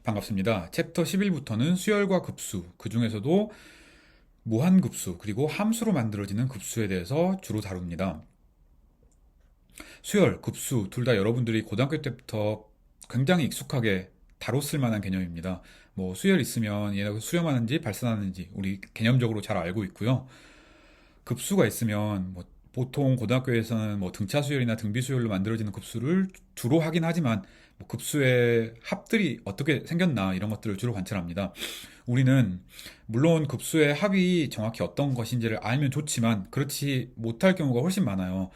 반갑습니다. 챕터 11부터는 수열과 급수, 그 중에서도 무한급수, 그리고 함수로 만들어지는 급수에 대해서 주로 다룹니다. 수열, 급수, 둘 다 여러분들이 고등학교 때부터 굉장히 익숙하게 다뤘을 만한 개념입니다. 뭐 수열 있으면 얘가 수렴하는지 발산하는지 우리 개념적으로 잘 알고 있고요. 급수가 있으면 뭐 보통 고등학교에서는 뭐 등차 수열이나 등비 수열로 만들어지는 급수를 주로 하긴 하지만 뭐 급수의 합들이 어떻게 생겼나 이런 것들을 주로 관찰합니다. 우리는 물론 급수의 합이 정확히 어떤 것인지를 알면 좋지만 그렇지 못할 경우가 훨씬 많아요.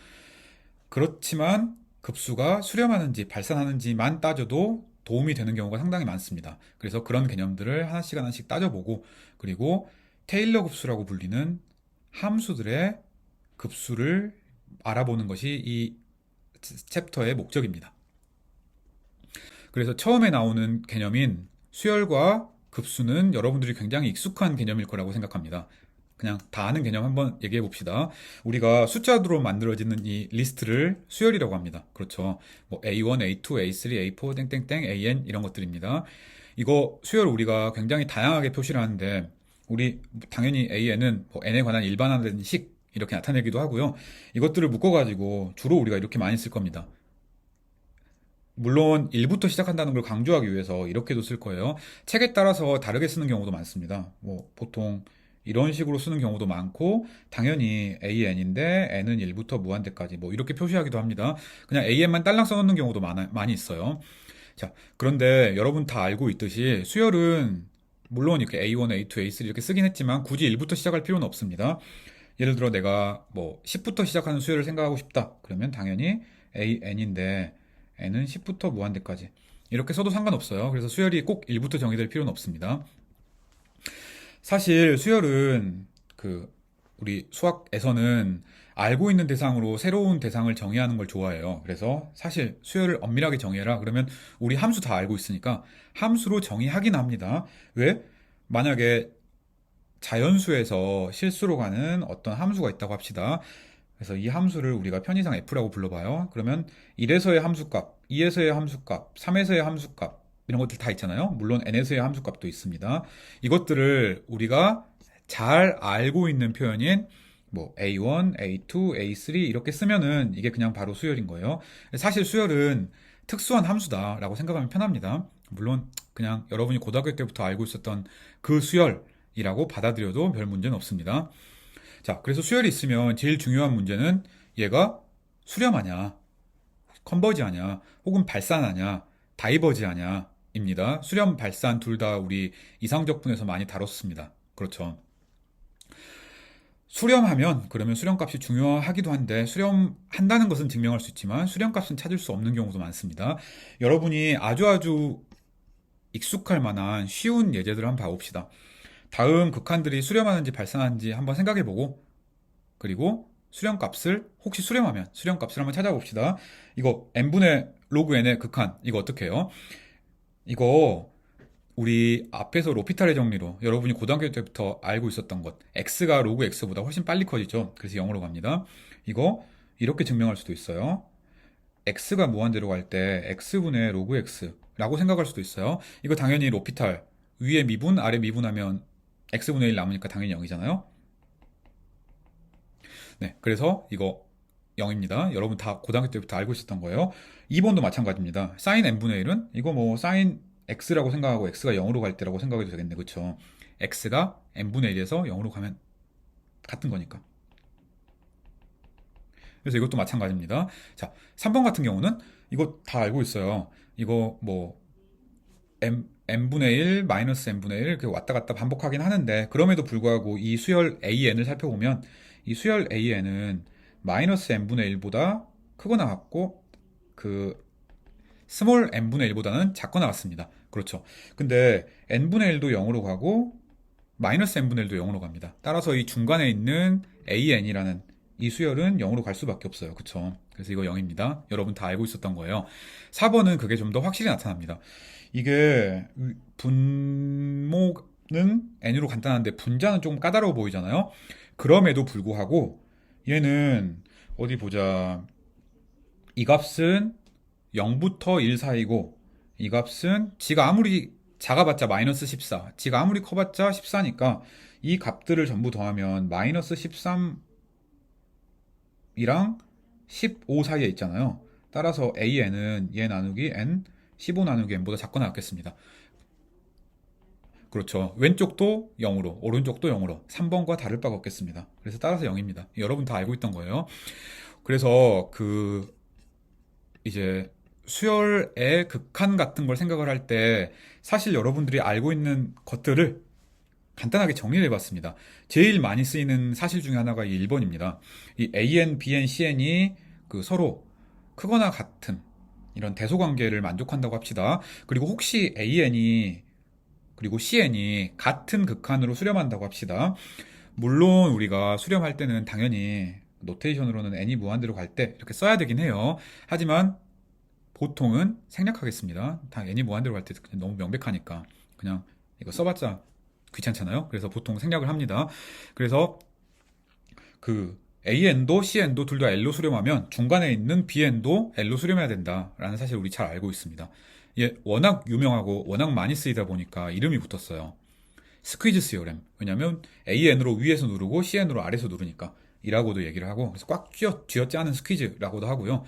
그렇지만 급수가 수렴하는지 발산하는지만 따져도 도움이 되는 경우가 상당히 많습니다. 그래서 그런 개념들을 하나씩 하나씩 따져보고 그리고 테일러 급수라고 불리는 함수들의 급수를 알아보는 것이 이 챕터의 목적입니다. 그래서 처음에 나오는 개념인 수열과 급수는 여러분들이 굉장히 익숙한 개념일 거라고 생각합니다. 그냥 다 아는 개념 한번 얘기해 봅시다. 우리가 숫자로 만들어지는 이 리스트를 수열이라고 합니다. 그렇죠. 뭐 A1, A2, A3, A4, 땡땡땡, AN 이런 것들입니다. 이거 수열 우리가 굉장히 다양하게 표시를 하는데 우리 당연히 AN은 뭐 N에 관한 일반화된 식 이렇게 나타내기도 하고요. 이것들을 묶어가지고 주로 우리가 이렇게 많이 쓸 겁니다. 물론 1부터 시작한다는 걸 강조하기 위해서 이렇게도 쓸 거예요. 책에 따라서 다르게 쓰는 경우도 많습니다. 뭐 보통 이런 식으로 쓰는 경우도 많고 당연히 AN인데 N은 1부터 무한대까지 뭐 이렇게 표시하기도 합니다. 그냥 AN만 딸랑 써놓는 경우도 많이 있어요. 자, 그런데 여러분 다 알고 있듯이 수열은 물론 이렇게 A1, A2, A3 이렇게 쓰긴 했지만 굳이 1부터 시작할 필요는 없습니다. 예를 들어 내가 뭐 10부터 시작하는 수열을 생각하고 싶다. 그러면 당연히 AN인데 N은 10부터 무한대까지 이렇게 써도 상관없어요. 그래서 수열이 꼭 1부터 정의될 필요는 없습니다. 사실 수열은 우리 수학에서는 알고 있는 대상으로 새로운 대상을 정의하는 걸 좋아해요. 그래서 사실 수열을 엄밀하게 정의해라. 그러면 우리 함수 다 알고 있으니까 함수로 정의하긴 합니다. 왜? 만약에 자연수에서 실수로 가는 어떤 함수가 있다고 합시다. 그래서 이 함수를 우리가 편의상 f라고 불러봐요. 그러면 1에서의 함수값, 2에서의 함수값, 3에서의 함수값 이런 것들 다 있잖아요. 물론 n에서의 함수값도 있습니다. 이것들을 우리가 잘 알고 있는 표현인 뭐 A1, A2, A3 이렇게 쓰면은 이게 그냥 바로 수열인 거예요. 사실 수열은 특수한 함수다라고 생각하면 편합니다. 물론 그냥 여러분이 고등학교 때부터 알고 있었던 그 수열이라고 받아들여도 별 문제는 없습니다. 자, 그래서 수열이 있으면 제일 중요한 문제는 얘가 수렴하냐, 컨버지하냐, 혹은 발산하냐, 다이버지하냐 입니다. 수렴, 발산 둘 다 우리 이상적분에서 많이 다뤘습니다. 그렇죠. 수렴하면 그러면 수렴값이 중요하기도 한데 수렴한다는 것은 증명할 수 있지만 수렴값은 찾을 수 없는 경우도 많습니다. 여러분이 아주 익숙할 만한 쉬운 예제들을 한번 봐봅시다. 다음 극한들이 수렴하는지 발산하는지 한번 생각해보고 그리고 수렴값을 혹시 수렴하면 수렴값을 한번 찾아봅시다. 이거 n분의 로그 n의 극한 이거 어떻게 해요? 이거 우리 앞에서 로피탈의 정리로 여러분이 고등학교 때부터 알고 있었던 것 x가 로그 x보다 훨씬 빨리 커지죠. 그래서 0으로 갑니다. 이거 이렇게 증명할 수도 있어요. x가 무한대로 갈 때 x분의 로그 x라고 생각할 수도 있어요. 이거 당연히 로피탈 위에 미분 아래 미분하면 x분의 1 남으니까 당연히 0이잖아요. 네, 그래서 이거 0입니다. 여러분 다 고등학교 때부터 알고 있었던 거예요. 2번도 마찬가지입니다. 사인 n분의 1은 이거 뭐 사인 x라고 생각하고 x가 0으로 갈 때라고 생각해도 되겠네. 그쵸? x가 n분의 1에서 0으로 가면 같은 거니까. 그래서 이것도 마찬가지입니다. 자, 3번 같은 경우는 이거 다 알고 있어요. 이거 뭐 n분의 1, 마이너스 n분의 1 이렇게 왔다 갔다 반복하긴 하는데 그럼에도 불구하고 이 수열 an을 살펴보면 이 수열 an은 마이너스 n분의 1보다 크거나 같고 그 스몰 n분의 1보다는 작거나 같습니다. 그렇죠. 근데 n분의 1도 0으로 가고 마이너스 n분의 1도 0으로 갑니다. 따라서 이 중간에 있는 an이라는 이 수열은 0으로 갈 수밖에 없어요. 그쵸? 그래서 이거 0입니다. 여러분 다 알고 있었던 거예요. 4번은 그게 좀 더 확실히 나타납니다. 이게 분모는 n으로 간단한데 분자는 조금 까다로워 보이잖아요. 그럼에도 불구하고 얘는 어디 보자. 이 값은 0부터 1 사이고 이 값은 지가 아무리 작아봤자 마이너스 14. 지가 아무리 커봤자 14니까 이 값들을 전부 더하면 마이너스 13이랑 15 사이에 있잖아요. 따라서 AN은 얘 나누기 N, 15 나누기 N보다 작거나 같겠습니다. 그렇죠. 왼쪽도 0으로, 오른쪽도 0으로 3번과 다를 바가 없겠습니다. 그래서 따라서 0입니다. 여러분 다 알고 있던 거예요. 그래서 이제 수열의 극한 같은 걸 생각을 할 때 사실 여러분들이 알고 있는 것들을 간단하게 정리를 해봤습니다. 제일 많이 쓰이는 사실 중에 하나가 이 1번입니다. 이 AN, BN, CN이 서로 크거나 같은 이런 대소관계를 만족한다고 합시다. 그리고 혹시 AN이 그리고 CN이 같은 극한으로 수렴한다고 합시다. 물론 우리가 수렴할 때는 당연히 노테이션으로는 n이 무한대로 갈 때 이렇게 써야 되긴 해요. 하지만 보통은 생략하겠습니다. 다 n이 무한대로 갈 때 너무 명백하니까 그냥 이거 써봤자 귀찮잖아요. 그래서 보통 생략을 합니다. 그래서 AN도 CN도 둘 다 L로 수렴하면 중간에 있는 BN도 L로 수렴해야 된다라는 사실 우리 잘 알고 있습니다. 얘 워낙 유명하고 워낙 많이 쓰이다 보니까 이름이 붙었어요. 스퀴즈 시어렘. 왜냐면 AN으로 위에서 누르고 CN으로 아래에서 누르니까 이라고도 얘기를 하고, 그래서 꽉 쥐어짜는 스퀴즈라고도 하고요.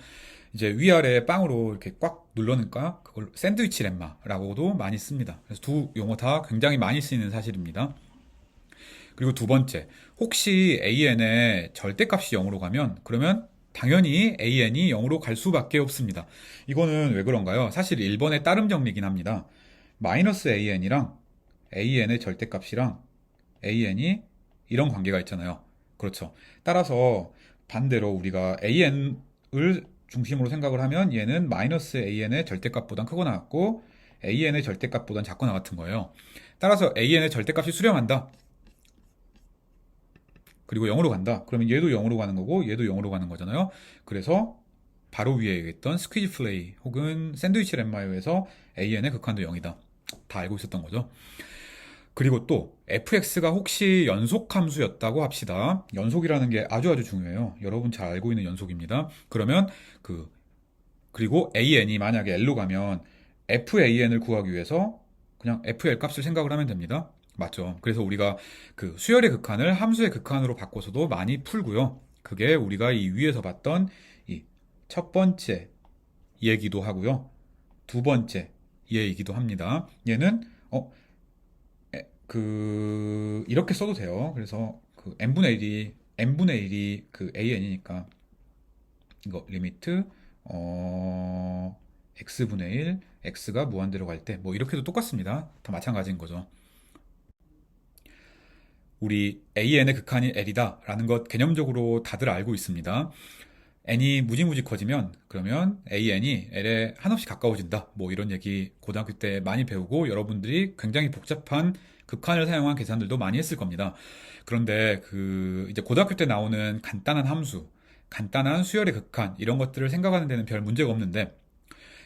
이제 위아래 빵으로 이렇게 꽉 눌러니까 그걸 샌드위치 렘마라고도 많이 씁니다. 그래서 두 용어 다 굉장히 많이 쓰이는 사실입니다. 그리고 두 번째, 혹시 AN의 절대값이 0으로 가면 그러면 당연히 AN이 0으로 갈 수밖에 없습니다. 이거는 왜 그런가요? 사실 1번의 따름 정리긴 합니다. 마이너스 AN이랑 AN의 절대값이랑 AN이 이런 관계가 있잖아요. 그렇죠. 따라서 반대로 우리가 AN을 중심으로 생각을 하면 얘는 마이너스 AN의 절대값보단 크거나 같고 AN의 절대값보단 작거나 같은 거예요. 따라서 AN의 절대값이 수렴한다. 그리고 0으로 간다. 그러면 얘도 0으로 가는 거고 얘도 0으로 가는 거잖아요. 그래서 바로 위에 얘기했던 스퀴즈 플레이 혹은 샌드위치 렛마요에서 AN의 극한도 0이다. 다 알고 있었던 거죠. 그리고 또 fx가 혹시 연속 함수였다고 합시다. 연속이라는 게 아주 중요해요. 여러분 잘 알고 있는 연속입니다. 그러면 그리고 an이 만약에 l로 가면 fan을 구하기 위해서 그냥 fl 값을 생각을 하면 됩니다. 맞죠? 그래서 우리가 수열의 극한을 함수의 극한으로 바꿔서도 많이 풀고요. 그게 우리가 이 위에서 봤던 이 첫 번째 얘기도 하고요. 두 번째 얘기도 합니다. 얘는 이렇게 써도 돼요. 그래서 n분의 1이 an이니까 이거 리미트 x분의 1 x가 무한대로 갈 때 뭐 이렇게도 똑같습니다. 다 마찬가지인 거죠. 우리 an의 극한이 l이다 라는 것 개념적으로 다들 알고 있습니다. n이 무지무지 커지면 그러면 an이 l에 한없이 가까워진다. 뭐 이런 얘기 고등학교 때 많이 배우고 여러분들이 굉장히 복잡한 극한을 사용한 계산들도 많이 했을 겁니다. 그런데 이제 고등학교 때 나오는 간단한 함수, 간단한 수열의 극한 이런 것들을 생각하는 데는 별 문제가 없는데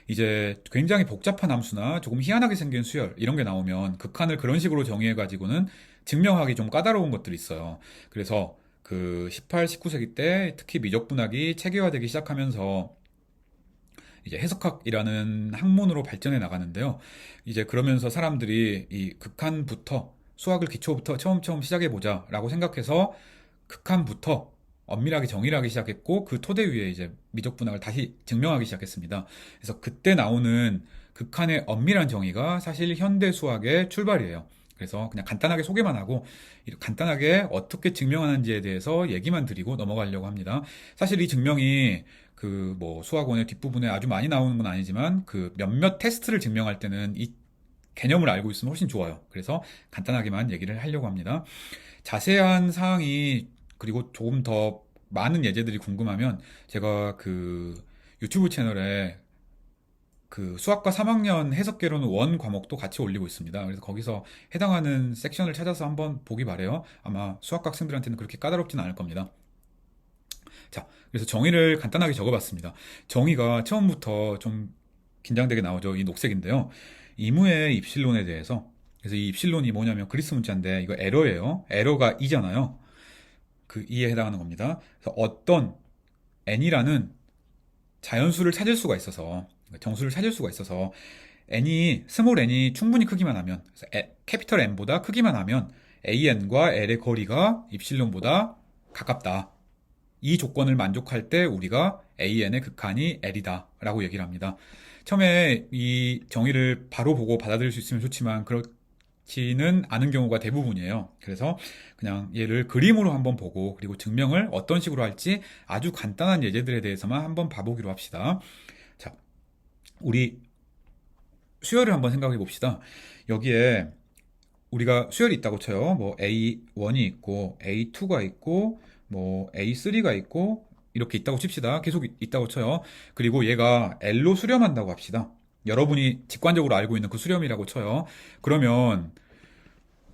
이제 굉장히 복잡한 함수나 조금 희한하게 생긴 수열 이런 게 나오면 극한을 그런 식으로 정의해 가지고는 증명하기 좀 까다로운 것들이 있어요. 그래서 18, 19세기 때 특히 미적분학이 체계화되기 시작하면서 이제 해석학이라는 학문으로 발전해 나가는데요. 이제 그러면서 사람들이 이 극한부터 수학을 기초부터 처음 시작해보자 라고 생각해서 극한부터 엄밀하게 정의를 하기 시작했고 그 토대 위에 이제 미적분학을 다시 증명하기 시작했습니다. 그래서 그때 나오는 극한의 엄밀한 정의가 사실 현대 수학의 출발이에요. 그래서 그냥 간단하게 소개만 하고 간단하게 어떻게 증명하는지에 대해서 얘기만 드리고 넘어가려고 합니다. 사실 이 증명이 수학원의 뒷부분에 아주 많이 나오는 건 아니지만 몇몇 테스트를 증명할 때는 이 개념을 알고 있으면 훨씬 좋아요. 그래서 간단하게만 얘기를 하려고 합니다. 자세한 사항이 그리고 조금 더 많은 예제들이 궁금하면 제가 유튜브 채널에 수학과 3학년 해석개론 원 과목도 같이 올리고 있습니다. 그래서 거기서 해당하는 섹션을 찾아서 한번 보기 바래요. 아마 수학과 학생들한테는 그렇게 까다롭지는 않을 겁니다. 자, 그래서 정의를 간단하게 적어봤습니다. 정의가 처음부터 좀 긴장되게 나오죠. 이 녹색인데요. 이무의 입실론에 대해서, 그래서 이 입실론이 뭐냐면 그리스 문자인데 이거 에러예요. 에러가 이잖아요. 이에 해당하는 겁니다. 그래서 어떤 n이라는 자연수를 찾을 수가 있어서, 정수를 찾을 수가 있어서 n이 스몰 n이 충분히 크기만 하면, 그래서 캐피털 N보다 크기만 하면 AN과 L의 거리가 입실론보다 가깝다. 이 조건을 만족할 때 우리가 AN의 극한이 L이다 라고 얘기를 합니다. 처음에 이 정의를 바로 보고 받아들일 수 있으면 좋지만 그렇지는 않은 경우가 대부분이에요. 그래서 그냥 얘를 그림으로 한번 보고 그리고 증명을 어떤 식으로 할지 아주 간단한 예제들에 대해서만 한번 봐보기로 합시다. 자, 우리 수열을 한번 생각해 봅시다. 여기에 우리가 수열이 있다고 쳐요. 뭐 A1이 있고 A2가 있고 뭐 A3가 있고 이렇게 있다고 칩시다. 계속 있다고 쳐요. 그리고 얘가 L로 수렴한다고 합시다. 여러분이 직관적으로 알고 있는 그 수렴이라고 쳐요. 그러면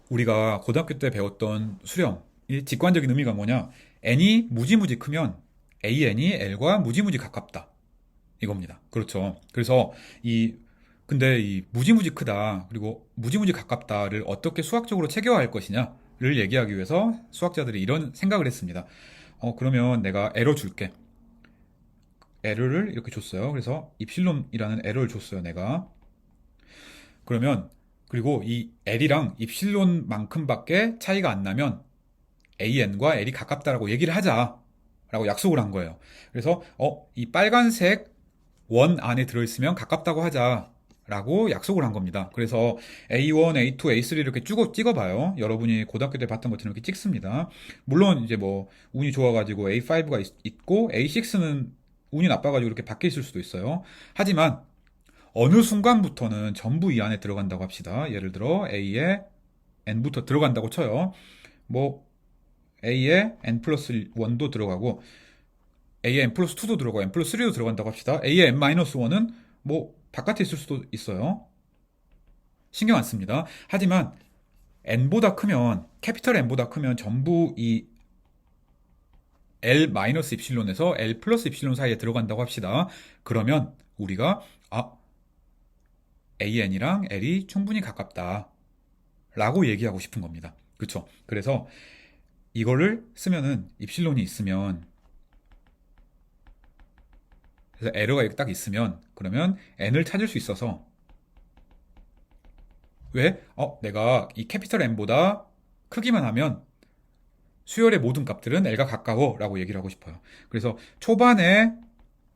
우리가 고등학교 때 배웠던 수렴, 이 직관적인 의미가 뭐냐? n이 무지무지 크면 an이 l과 무지무지 가깝다. 이겁니다. 그렇죠. 그래서 근데 이 무지무지 크다, 그리고 무지무지 가깝다를 어떻게 수학적으로 체계화할 것이냐를 얘기하기 위해서 수학자들이 이런 생각을 했습니다. 그러면 내가 에러 줄게. 에러를 이렇게 줬어요. 그래서 입실론이라는 에러를 줬어요, 내가. 그러면, 그리고 이 L이랑 입실론만큼밖에 차이가 안 나면 AN과 L이 가깝다라고 얘기를 하자라고 약속을 한 거예요. 그래서, 이 빨간색 원 안에 들어있으면 가깝다고 하자라고 약속을 한 겁니다. 그래서 A1, A2, A3 이렇게 쭉 찍어봐요. 여러분이 고등학교 때 봤던 것처럼 이렇게 찍습니다. 물론 이제 뭐 운이 좋아가지고 A5가 있고 A6는 운이 나빠가지고 이렇게 밖에 있을 수도 있어요. 하지만 어느 순간부터는 전부 이 안에 들어간다고 합시다. 예를 들어 A에 N부터 들어간다고 쳐요. 뭐 A에 N 플러스 1도 들어가고 A에 N 플러스 2도 들어가고 N 플러스 3도 들어간다고 합시다. A에 N 마이너스 1은 뭐 바깥에 있을 수도 있어요. 신경 안 씁니다. 하지만 N보다 크면, 캐피털 N보다 크면 전부 이 L 마이너스 입실론에서 L 플러스 입실론 사이에 들어간다고 합시다. 그러면 우리가 AN이랑 L이 충분히 가깝다 라고 얘기하고 싶은 겁니다. 그쵸? 그래서 이거를 쓰면은 입실론이 있으면, 그래서 에러가 딱 있으면 그러면 n을 찾을 수 있어서, 왜? 내가 이 캐피털 N보다 크기만 하면 수열의 모든 값들은 L가 가까워 라고 얘기를 하고 싶어요. 그래서 초반에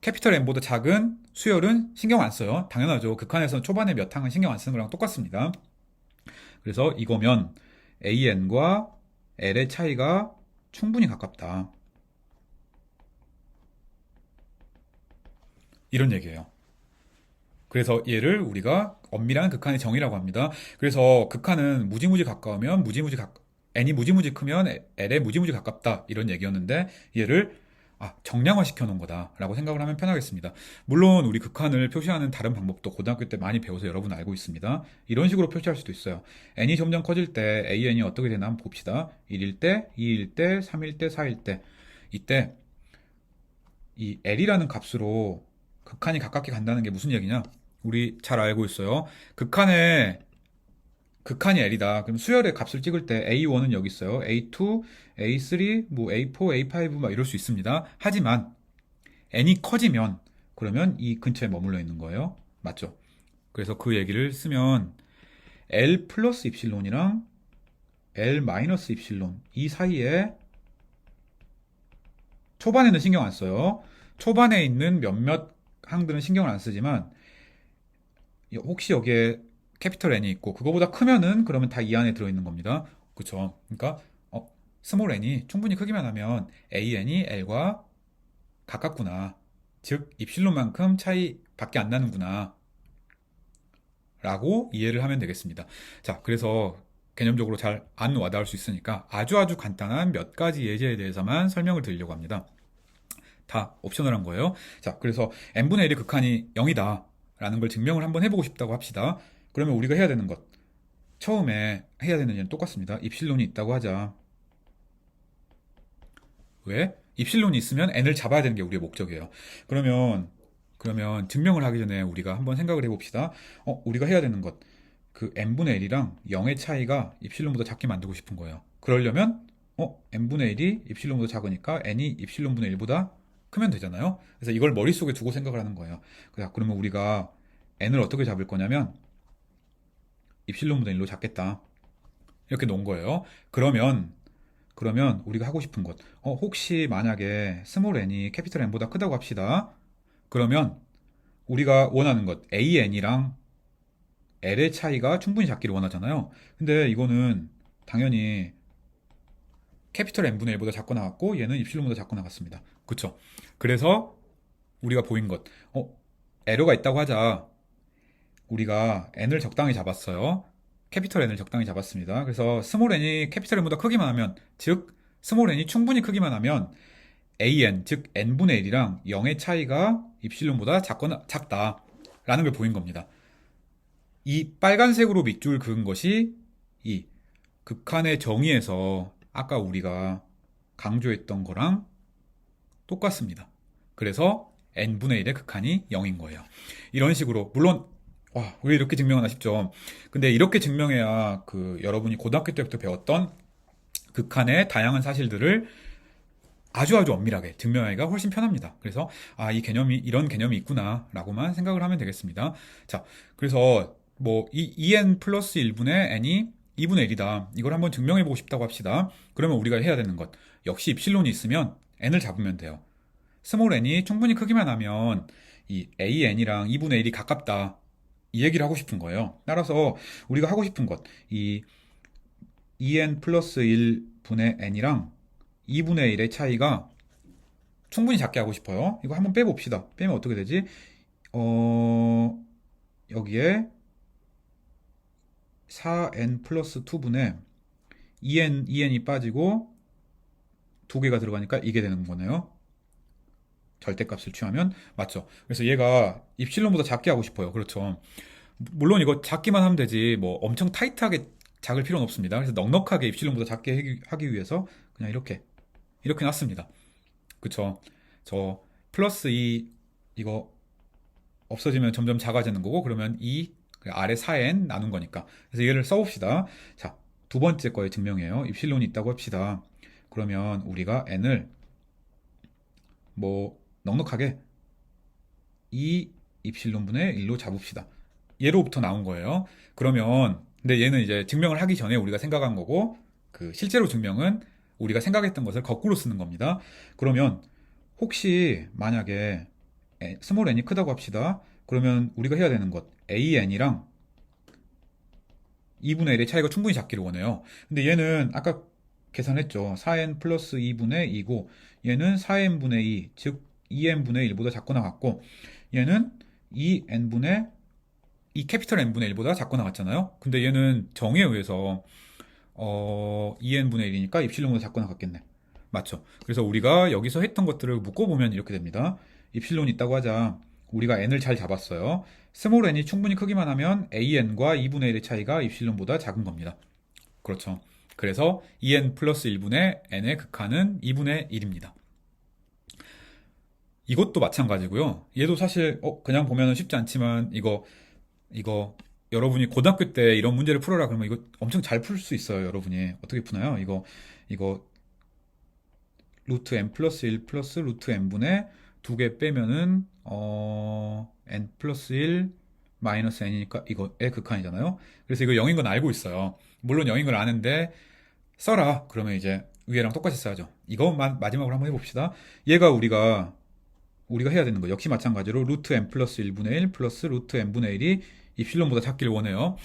캐피털 N보다 작은 수열은 신경 안 써요. 당연하죠. 극한에서는 초반에 몇 항은 신경 안 쓰는 거랑 똑같습니다. 그래서 이거면 AN과 L의 차이가 충분히 가깝다. 이런 얘기예요. 그래서 얘를 우리가 엄밀한 극한의 정의라고 합니다. 그래서 극한은 무지무지 가까우면 n이 무지무지 크면 l에 무지무지 가깝다 이런 얘기였는데, 얘를 정량화 시켜 놓은 거다라고 생각을 하면 편하겠습니다. 물론 우리 극한을 표시하는 다른 방법도 고등학교 때 많이 배워서 여러분 알고 있습니다. 이런 식으로 표시할 수도 있어요. n이 점점 커질 때 an이 어떻게 되나 한번 봅시다. 1일 때, 2일 때, 3일 때, 4일 때. 이때 이 l이라는 값으로 극한이 가깝게 간다는 게 무슨 얘기냐? 우리 잘 알고 있어요. 극한이 L이다. 그럼 수열의 값을 찍을 때 A1은 여기 있어요. A2, A3, 뭐 A4, A5 막 이럴 수 있습니다. 하지만 n이 커지면 그러면 이 근처에 머물러 있는 거예요. 맞죠? 그래서 그 얘기를 쓰면 L 플러스 입실론이랑 L 마이너스 입실론 이 사이에, 초반에는 신경 안 써요. 초반에 있는 몇몇 항들은 신경을 안 쓰지만 혹시 여기에 캐피털 N이 있고 그거보다 크면은 그러면 다 이 안에 들어있는 겁니다. 그쵸? 그러니까 스몰 n이 충분히 크기만 하면 AN이 L과 가깝구나. 즉 입실론만큼 차이밖에 안 나는구나 라고 이해를 하면 되겠습니다. 자, 그래서 개념적으로 잘 안 와닿을 수 있으니까 아주 간단한 몇 가지 예제에 대해서만 설명을 드리려고 합니다. 다 옵셔널한 거예요. 자, 그래서 n분의 1의 극한이 0이다 라는 걸 증명을 한번 해보고 싶다고 합시다. 그러면 우리가 해야 되는 것, 처음에 해야 되는 일은 똑같습니다. 입실론이 있다고 하자. 왜? 입실론이 있으면 n을 잡아야 되는 게 우리의 목적이에요. 그러면 증명을 하기 전에 우리가 한번 생각을 해봅시다. 우리가 해야 되는 것, 그 n분의 1이랑 0의 차이가 입실론보다 작게 만들고 싶은 거예요. 그러려면 n분의 1이 입실론보다 작으니까 n이 입실론분의 1보다 크면 되잖아요. 그래서 이걸 머릿속에 두고 생각을 하는 거예요. 그러면 우리가 n을 어떻게 잡을 거냐면 입실론분의 1로 잡겠다. 이렇게 놓은 거예요. 그러면 우리가 하고 싶은 것, 혹시 만약에 스몰 n이 캐피털 n보다 크다고 합시다. 그러면 우리가 원하는 것, AN이랑 L의 차이가 충분히 작기를 원하잖아요. 근데 이거는 당연히 캐피털 N분의 1보다 작고 나갔고 얘는 입실론보다 작고 나갔습니다. 그쵸? 그래서 우리가 보인 것, 에러가 있다고 하자. 우리가 N을 적당히 잡았어요. 캐피털 N을 적당히 잡았습니다. 그래서 스몰 n이 캐피털 N보다 크기만 하면, 즉 스몰 n이 충분히 크기만 하면 AN, 즉 N분의 1이랑 0의 차이가 입실론보다 작다라는 걸 보인 겁니다. 이 빨간색으로 밑줄 그은 것이 이 극한의 정의에서 아까 우리가 강조했던 거랑 똑같습니다. 그래서 n분의 1의 극한이 0인 거예요. 이런 식으로 물론 와, 왜 이렇게 증명하나 싶죠. 근데 이렇게 증명해야 여러분이 고등학교 때부터 배웠던 극한의 다양한 사실들을 아주 엄밀하게 증명하기가 훨씬 편합니다. 그래서 이 개념이 이런 개념이 있구나라고만 생각을 하면 되겠습니다. 자, 그래서 뭐 이 2n 플러스 1분의 n이 2분의 1이다. 이걸 한번 증명해 보고 싶다고 합시다. 그러면 우리가 해야 되는 것 역시 입실론이 있으면 n을 잡으면 돼요. 스몰 n이 충분히 크기만 하면 이 an이랑 2분의 1이 가깝다. 이 얘기를 하고 싶은 거예요. 따라서 우리가 하고 싶은 것, 이 2n 플러스 1분의 n이랑 2분의 1의 차이가 충분히 작게 하고 싶어요. 이거 한번 빼봅시다. 빼면 어떻게 되지? 여기에 4n 플러스 2분의 2n이 빠지고 2개가 들어가니까 이게 되는 거네요. 절대값을 취하면 맞죠. 그래서 얘가 입실론보다 작게 하고 싶어요. 그렇죠. 물론 이거 작기만 하면 되지 뭐 엄청 타이트하게 작을 필요는 없습니다. 그래서 넉넉하게 입실론보다 작게 하기 위해서 그냥 이렇게 놨습니다. 그쵸. 저 플러스 2 이거 없어지면 점점 작아지는 거고 그러면 2 아래 4n 나눈 거니까. 그래서 얘를 써봅시다. 자, 두 번째 거의 증명이에요. 입실론이 있다고 합시다. 그러면 우리가 n을 뭐 넉넉하게 2 입실론분의 1로 잡읍시다. 얘로부터 나온 거예요. 그러면 근데 얘는 이제 증명을 하기 전에 우리가 생각한 거고 실제로 증명은 우리가 생각했던 것을 거꾸로 쓰는 겁니다. 그러면 혹시 만약에 스몰 n이 크다고 합시다. 그러면 우리가 해야 되는 것 AN이랑 2분의 1의 차이가 충분히 작기를 원해요. 근데 얘는 아까 계산했죠. 4n 플러스 2분의 2고 얘는 4n분의 2, 즉 2n분의 1보다 작거나 같고 얘는 2n분의 이 캐피털 n분의 1보다 작거나 같잖아요. 근데 얘는 정의에 의해서 2n분의 1이니까 입실론보다 작거나 같겠네. 맞죠? 그래서 우리가 여기서 했던 것들을 묶어보면 이렇게 됩니다. 입실론이 있다고 하자. 우리가 n을 잘 잡았어요. 스몰 n이 충분히 크기만 하면 an과 2분의 1의 차이가 입실론보다 작은 겁니다. 그렇죠. 그래서 2n 플러스 1분의 n의 극한은 2분의 1입니다. 이것도 마찬가지고요. 얘도 사실 그냥 보면 쉽지 않지만 이거 여러분이 고등학교 때 이런 문제를 풀어라 그러면 이거 엄청 잘 풀 수 있어요. 여러분이 어떻게 푸나요? 이거 루트 n 플러스 1 플러스 루트 n분의 2개 빼면은 n 플러스 1 마이너스 n이니까 이거의 극한이잖아요. 그래서 이거 0인 건 알고 있어요. 물론 0인 걸 아는데 써라 그러면 이제 위에랑 똑같이 써야죠. 이것만 마지막으로 한번 해봅시다. 얘가 우리가 해야 되는 거 역시 마찬가지로 루트 n 플러스 1분의 1 플러스 루트 n분의 1이 입실론보다 작기를 원해요.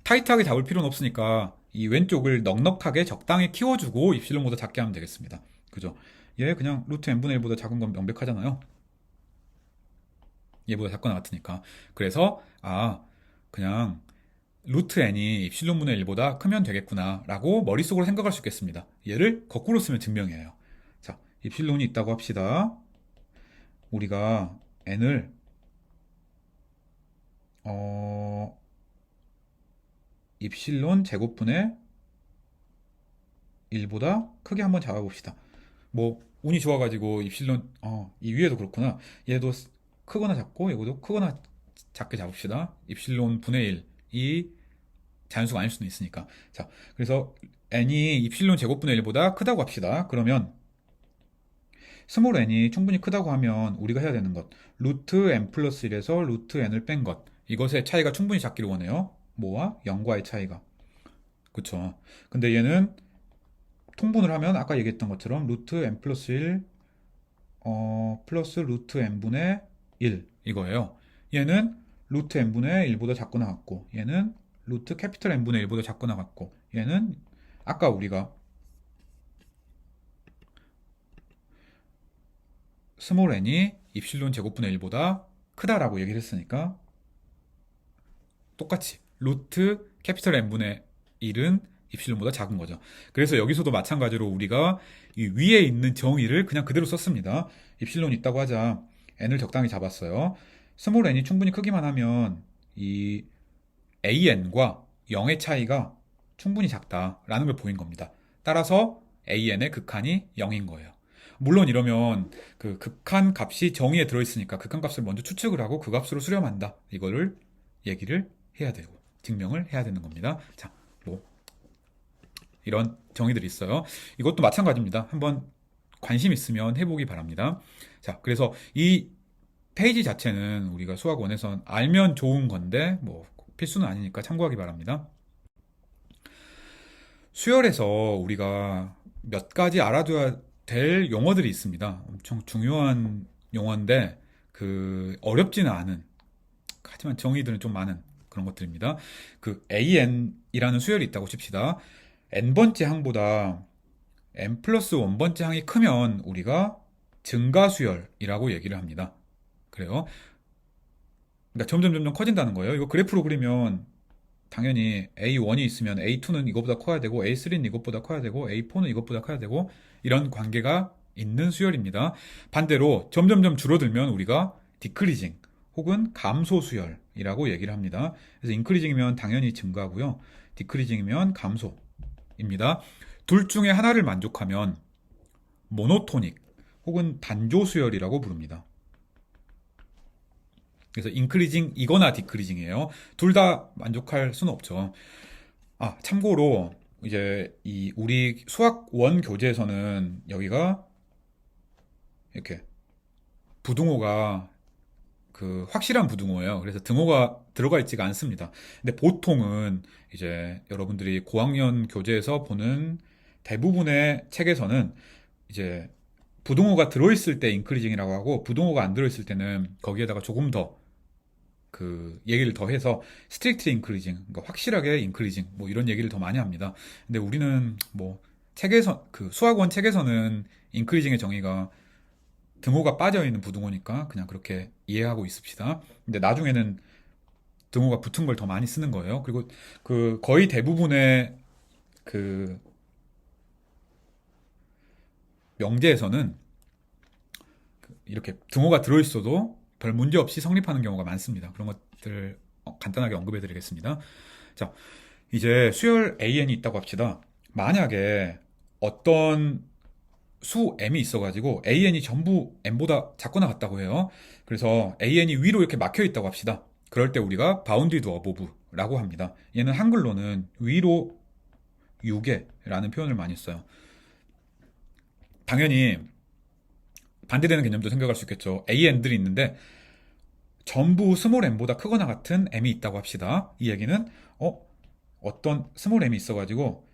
타이트하게 잡을 필요는 없으니까 이 왼쪽을 넉넉하게 적당히 키워주고 입실론보다 작게 하면 되겠습니다. 그죠? 얘 그냥 루트 n분의 1보다 작은 건 명백하잖아요. 얘보다 작거나 같으니까. 그래서 그냥 루트 n이 입실론분의 1보다 크면 되겠구나 라고 머릿속으로 생각할 수 있겠습니다. 얘를 거꾸로 쓰면 증명이에요. 자, 입실론이 있다고 합시다. 우리가 n을 입실론 제곱분의 1보다 크게 한번 잡아봅시다. 뭐 운이 좋아가지고 입실론 이 위에도 그렇구나. 얘도 크거나 작고 이것도 크거나 작게 잡읍시다. 입실론 분의 1이 자연수가 아닐 수도 있으니까. 자, 그래서 n이 입실론 제곱분의 1보다 크다고 합시다. 그러면 스몰 n이 충분히 크다고 하면 우리가 해야 되는 것 루트 n 플러스 1에서 루트 n을 뺀 것 이것의 차이가 충분히 작기를 원해요. 뭐와 0과의 차이가. 그쵸. 근데 얘는 통분을 하면 아까 얘기했던 것처럼 루트 n 플러스 1 플러스 루트 n분의 1 이거예요. 얘는 루트 n분의 1보다 작거나 같고 얘는 루트 캐피털 n분의 1보다 작거나 같고 얘는 아까 우리가 스몰 n이 입실론 제곱분의 1보다 크다라고 얘기를 했으니까 똑같이 루트 캐피털 n분의 1은 입실론보다 작은 거죠. 그래서 여기서도 마찬가지로 우리가 이 위에 있는 정의를 그냥 그대로 썼습니다. 입실론이 있다고 하자 n을 적당히 잡았어요. 스몰 n이 충분히 크기만 하면 이 an과 0의 차이가 충분히 작다라는 걸 보인 겁니다. 따라서 an의 극한이 0인 거예요. 물론 이러면 그 극한 값이 정의에 들어있으니까 극한 값을 먼저 추측을 하고 그 값으로 수렴한다. 이거를 얘기를 해야 되고 증명을 해야 되는 겁니다. 자, 뭐 이런 정의들이 있어요. 이것도 마찬가지입니다. 한번 관심 있으면 해보기 바랍니다. 자, 그래서 이 페이지 자체는 우리가 수학 원에선 알면 좋은 건데 뭐 필수는 아니니까 참고하기 바랍니다. 수열에서 우리가 몇 가지 알아둬야 될 용어들이 있습니다. 엄청 중요한 용어인데 그 어렵지는 않은 하지만 정의들은 좀 많은 그런 것들입니다. 그 AN이라는 수열이 있다고 칩시다. n번째 항보다 n 플러스 1번째 항이 크면 우리가 증가수열이라고 얘기를 합니다. 그래요. 그러니까 점점 커진다는 거예요. 이거 그래프로 그리면 당연히 A1이 있으면 A2는 이것보다 커야 되고 A3는 이것보다 커야 되고 A4는 이것보다 커야 되고 이런 관계가 있는 수열입니다. 반대로 점점점 줄어들면 우리가 디크리징 혹은 감소 수열이라고 얘기를 합니다. 그래서 인크리징이면 당연히 증가고요. 디크리징이면 감소입니다. 둘 중에 하나를 만족하면 모노토닉 혹은 단조 수열이라고 부릅니다. 그래서 인크리징이거나 디크리징이에요. 둘 다 만족할 수는 없죠. 아, 참고로 이제 이 우리 수학 원 교재에서는 여기가 이렇게 부등호가 그 확실한 부등호예요. 그래서 등호가 들어가 있지가 않습니다. 근데 보통은 이제 여러분들이 고학년 교재에서 보는 대부분의 책에서는 이제 부등호가 들어있을 때 인크리징이라고 하고 부등호가 안 들어있을 때는 거기에다가 조금 더 그 얘기를 더 해서 스트릭트 인크리징, 그러니까 확실하게 인크리징 뭐 이런 얘기를 더 많이 합니다. 근데 우리는 뭐 책에서 그 수학원 책에서는 인크리징의 정의가 등호가 빠져 있는 부등호니까 그냥 그렇게 이해하고 있읍시다. 근데 나중에는 등호가 붙은 걸 더 많이 쓰는 거예요. 그리고 그 거의 대부분의 그 명제에서는 이렇게 등호가 들어있어도 별 문제 없이 성립하는 경우가 많습니다. 그런 것들 간단하게 언급해 드리겠습니다. 자, 이제 수열 AN이 있다고 합시다. 만약에 어떤 수 m이 있어가지고 AN이 전부 m보다 작거나 같다고 해요. 그래서 AN이 위로 이렇게 막혀 있다고 합시다. 그럴 때 우리가 바운디드 어보브라고 합니다. 얘는 한글로는 위로 유계라는 표현을 많이 써요. 당연히 반대되는 개념도 생각할 수 있겠죠. AN들이 있는데 전부 스몰 m보다 크거나 같은 m이 있다고 합시다. 이 얘기는 어떤 스몰 m이 있어가지고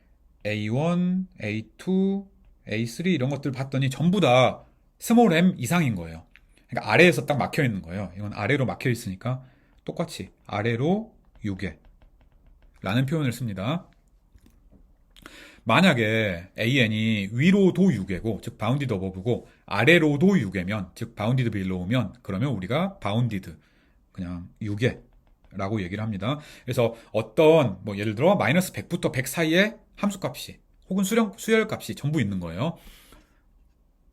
A1, A2, A3 이런 것들 봤더니 전부 다 스몰 m 이상인 거예요. 그러니까 아래에서 딱 막혀 있는 거예요. 이건 아래로 막혀 있으니까 똑같이 아래로 유계 라는 표현을 씁니다. 만약에 AN이 위로도 유계고 즉 바운디드 어버브고 아래로도 유계면 즉 바운디드 빌로우면 그러면 우리가 바운디드 그냥 유계라고 얘기를 합니다. 그래서 어떤 뭐 예를 들어 마이너스 100부터 100 사이에 함수값이 혹은 수열값이 전부 있는 거예요.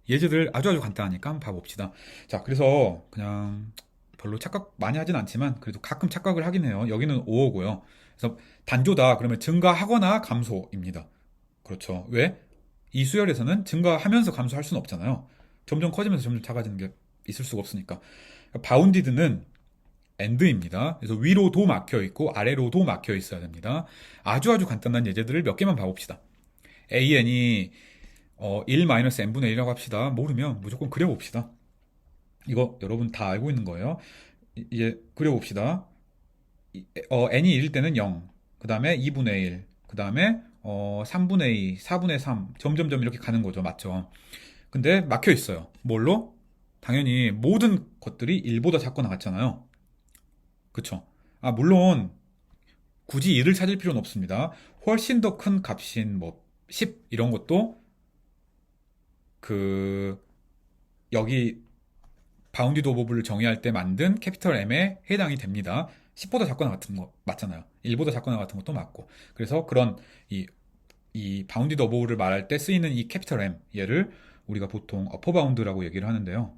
예제들 아주 간단하니까 한번 봐봅시다. 자, 그래서 그냥 별로 착각 많이 하진 않지만 그래도 가끔 착각을 하긴 해요. 여기는 5호고요. 그래서 단조다 그러면 증가하거나 감소입니다. 그렇죠. 왜? 이 수열에서는 증가하면서 감소할 수는 없잖아요. 점점 커지면서 점점 작아지는 게 있을 수가 없으니까. 바운디드는 엔드입니다. 그래서 위로도 막혀 있고 아래로도 막혀 있어야 됩니다. 아주 간단한 예제들을 몇 개만 봐봅시다. AN이 1-n분의 1이라고 합시다. 모르면 무조건 그려봅시다. 이거 여러분 다 알고 있는 거예요. 이제 그려봅시다. n이 1일 때는 0, 그 다음에 2분의 1, 그 다음에 3분의 2, 4분의 3, 점점점 이렇게 가는 거죠. 맞죠? 근데 막혀 있어요. 뭘로? 당연히 모든 것들이 1보다 작거나 같잖아요. 그쵸? 물론 굳이 1을 찾을 필요는 없습니다. 훨씬 더 큰 값인 뭐 10 이런 것도 그 여기 바운디드 오버블을 정의할 때 만든 캐피털 M에 해당이 됩니다. 10보다 작거나 같은 거 맞잖아요. 1보다 작거나 같은 것도 맞고. 그래서 그런 이, 이 바운디드 오버블을 말할 때 쓰이는 이 캐피털 M 얘를 우리가 보통 어퍼 바운드라고 얘기를 하는데요.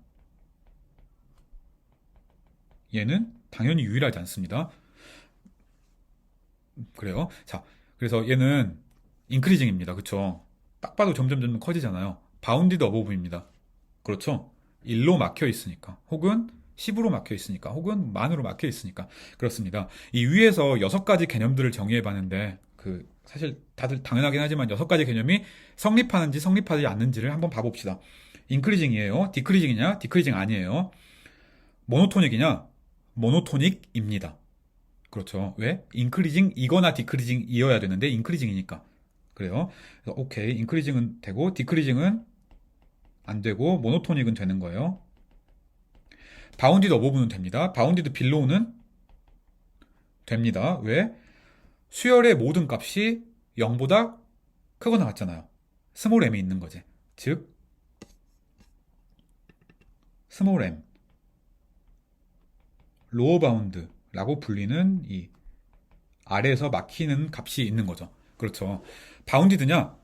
얘는 당연히 유일하지 않습니다. 그래요. 자, 그래서 얘는 인크리징입니다. 그쵸? 딱 봐도 점점 커지잖아요. 바운디드 어버브입니다. 그렇죠? 1로 막혀 있으니까, 혹은 10으로 막혀 있으니까, 혹은 만으로 막혀 있으니까. 그렇습니다. 이 위에서 6가지 개념들을 정의해 봤는데, 사실 다들 당연하긴 하지만 6가지 개념이 성립하는지 성립하지 않는지를 한번 봐봅시다. 인크리징이에요? 디크리징이냐? 디크리징 아니에요. 모노토닉이냐? 모노토닉입니다. 그렇죠. 왜? 인크리징 이거나 디크리징이어야 되는데 인크리징이니까. 그래요. 그래서 오케이. 인크리징은 되고 디크리징은 안 되고 모노토닉은 되는 거예요. 바운디드 어버브는 됩니다. 바운디드 빌로우는 됩니다. 왜? 수열의 모든 값이 0보다 크거나 같잖아요. 스몰 m이 있는 거지. 즉 스몰 m 로어 바운드라고 불리는 이 아래에서 막히는 값이 있는 거죠. 그렇죠. 바운디드냐?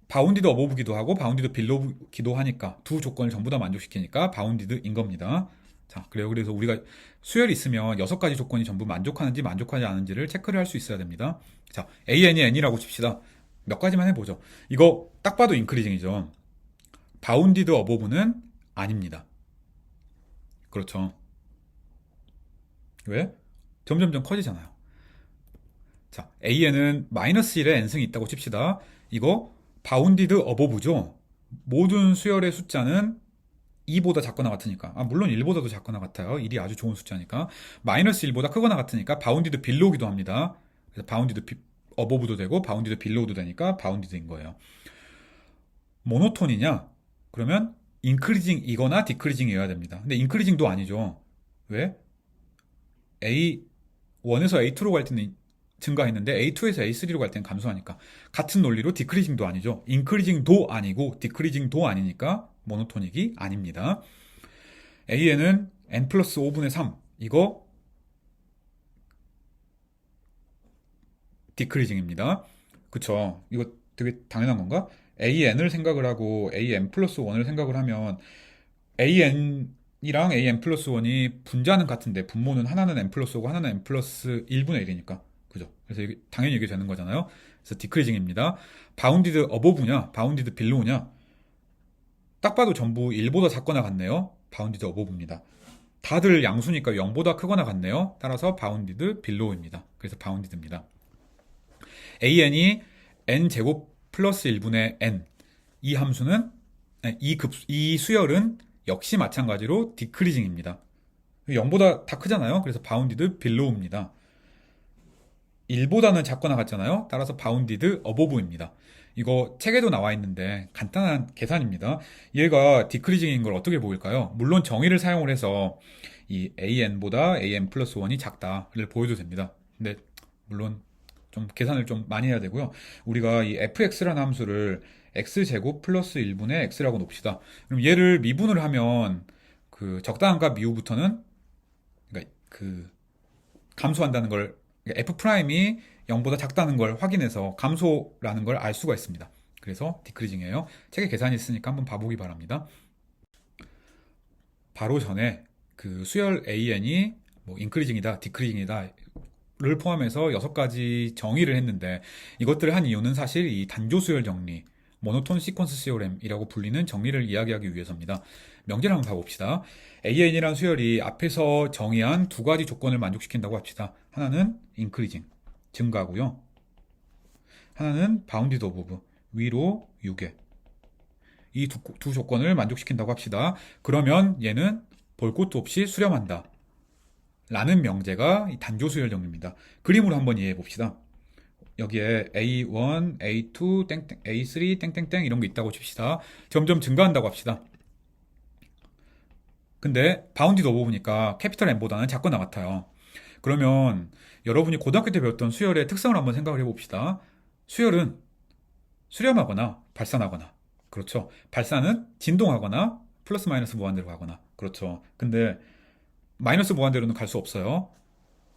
바운디드 어버브기도 하고 바운디드 빌로우기도 하니까 두 조건을 전부 다 만족시키니까 바운디드인 겁니다. 자, 그래요. 그래서 우리가 수열이 있으면 6가지 조건이 전부 만족하는지 만족하지 않은지를 체크를 할 수 있어야 됩니다. 자, AN이 N이라고 칩시다. 몇 가지만 해보죠. 이거 딱 봐도 인크리징이죠. 바운디드 어버브는 아닙니다. 그렇죠. 왜? 점점점 커지잖아요. 자, AN은 마이너스 1에 n승이 있다고 칩시다. 이거 바운디드 어버브죠. 모든 수열의 숫자는 2보다 작거나 같으니까. 물론 1보다도 작거나 같아요. 1이 아주 좋은 숫자니까. 마이너스 1보다 크거나 같으니까 바운디드 빌로우기도 합니다. 그래서 바운디드 어버브도 되고 바운디드 빌로우도 되니까 바운디드인 거예요. 모노톤이냐? 그러면 인크리징이거나 디크리징이어야 됩니다. 근데 인크리징도 아니죠. 왜? A1에서 A2로 갈 때는 증가했는데 A2에서 A3로 갈 때는 감소하니까 같은 논리로 디크리징도 아니죠. 인크리징도 아니고 디크리징도 아니니까 모노토닉이 아닙니다. AN은 n 플러스 5분의 3 이거 디크리징입니다. 그쵸? 이거 되게 당연한 건가? AN을 생각을 하고 AN 플러스 1을 생각을 하면 AN이랑 AN 플러스 1이 분자는 같은데 분모는 하나는 n 플러스 5고 하나는 n 플러스 1분의 1이니까 그죠? 그래서 당연히 이게 되는 거잖아요. 그래서 디크리징입니다. 바운디드 어버브냐, 바운디드 빌로우냐? 딱 봐도 전부 1보다 작거나 같네요. 바운디드 어버브입니다. 다들 양수니까 0보다 크거나 같네요. 따라서 바운디드 빌로우입니다. 그래서 바운디드입니다. AN이 n제곱 플러스 1분의 n. 이 함수는, 이 수열은 역시 마찬가지로 디크리징입니다. 0보다 다 크잖아요. 그래서 바운디드 빌로우입니다. 1보다는 작거나 같잖아요. 따라서 바운디드 어버브입니다. 이거 책에도 나와 있는데 간단한 계산입니다. 얘가 디크리징인 걸 어떻게 보일까요? 물론 정의를 사용을 해서 이 AN보다 AN 플러스 1이 작다를 보여도 됩니다. 근데 물론 좀 계산을 좀 많이 해야 되고요. 우리가 이 fx라는 함수를 x제곱 플러스 1분의 x라고 놓읍시다. 그럼 얘를 미분을 하면 그 적당한 값 이후부터는 그러니까 감소한다는 걸 그러니까 f 프라임이 0보다 작다는 걸 확인해서 감소라는 걸 알 수가 있습니다. 그래서 디크리징이에요. 책에 계산이 있으니까 한번 봐보기 바랍니다. 바로 전에 그 수열 AN이 뭐 인크리징이다, 디크리징이다 를 포함해서 6가지 정의를 했는데 이것들을 한 이유는 사실 이 단조 수열 정리, 모노톤 시퀀스 시오렘이라고 불리는 정리를 이야기하기 위해서입니다. 명제를 한번 봐봅시다. AN이란 수열이 앞에서 정의한 2가지 조건을 만족시킨다고 합시다. 하나는 인크리징, 증가고요. 하나는 바운디드 오버브, 위로 유계. 이 두 조건을 만족시킨다고 합시다. 그러면 얘는 볼 것도 없이 수렴한다. 라는 명제가 이 단조 수열 정리입니다. 그림으로 한번 이해해 봅시다. 여기에 A1, A2, 땡땡, A3, 땡땡땡 이런 게 있다고 칩시다. 점점 증가한다고 합시다. 근데 바운디드 오버 보니까 캐피털 M보다는 작거나 같아요. 그러면 여러분이 고등학교 때 배웠던 수열의 특성을 한번 생각을 해봅시다. 수열은 수렴하거나 발산하거나, 그렇죠. 발산은 진동하거나 플러스 마이너스 무한대로 가거나, 그렇죠. 근데 마이너스 무한대로는 갈 수 없어요.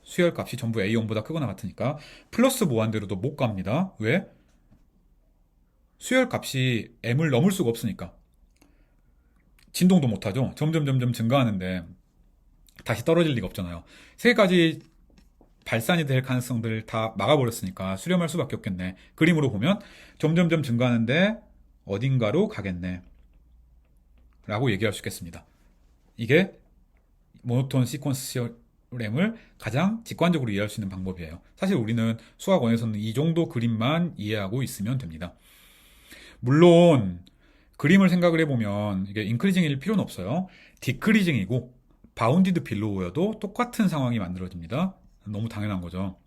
수열 값이 전부 A0보다 크거나 같으니까. 플러스 무한대로도 못 갑니다. 왜? 수열 값이 M을 넘을 수가 없으니까. 진동도 못하죠. 점점 증가하는데 다시 떨어질 리가 없잖아요. 세 가지 발산이 될 가능성들을 다 막아버렸으니까 수렴할 수밖에 없겠네. 그림으로 보면 점점점 증가하는데 어딘가로 가겠네. 라고 얘기할 수 있겠습니다. 이게 모노톤 시퀀스 시어렘을 가장 직관적으로 이해할 수 있는 방법이에요. 사실 우리는 수학 1에서는 이 정도 그림만 이해하고 있으면 됩니다. 물론 그림을 생각을 해보면 이게 인크리징일 필요는 없어요. 디크리징이고 바운디드 빌로우여도 똑같은 상황이 만들어집니다. 너무 당연한 거죠.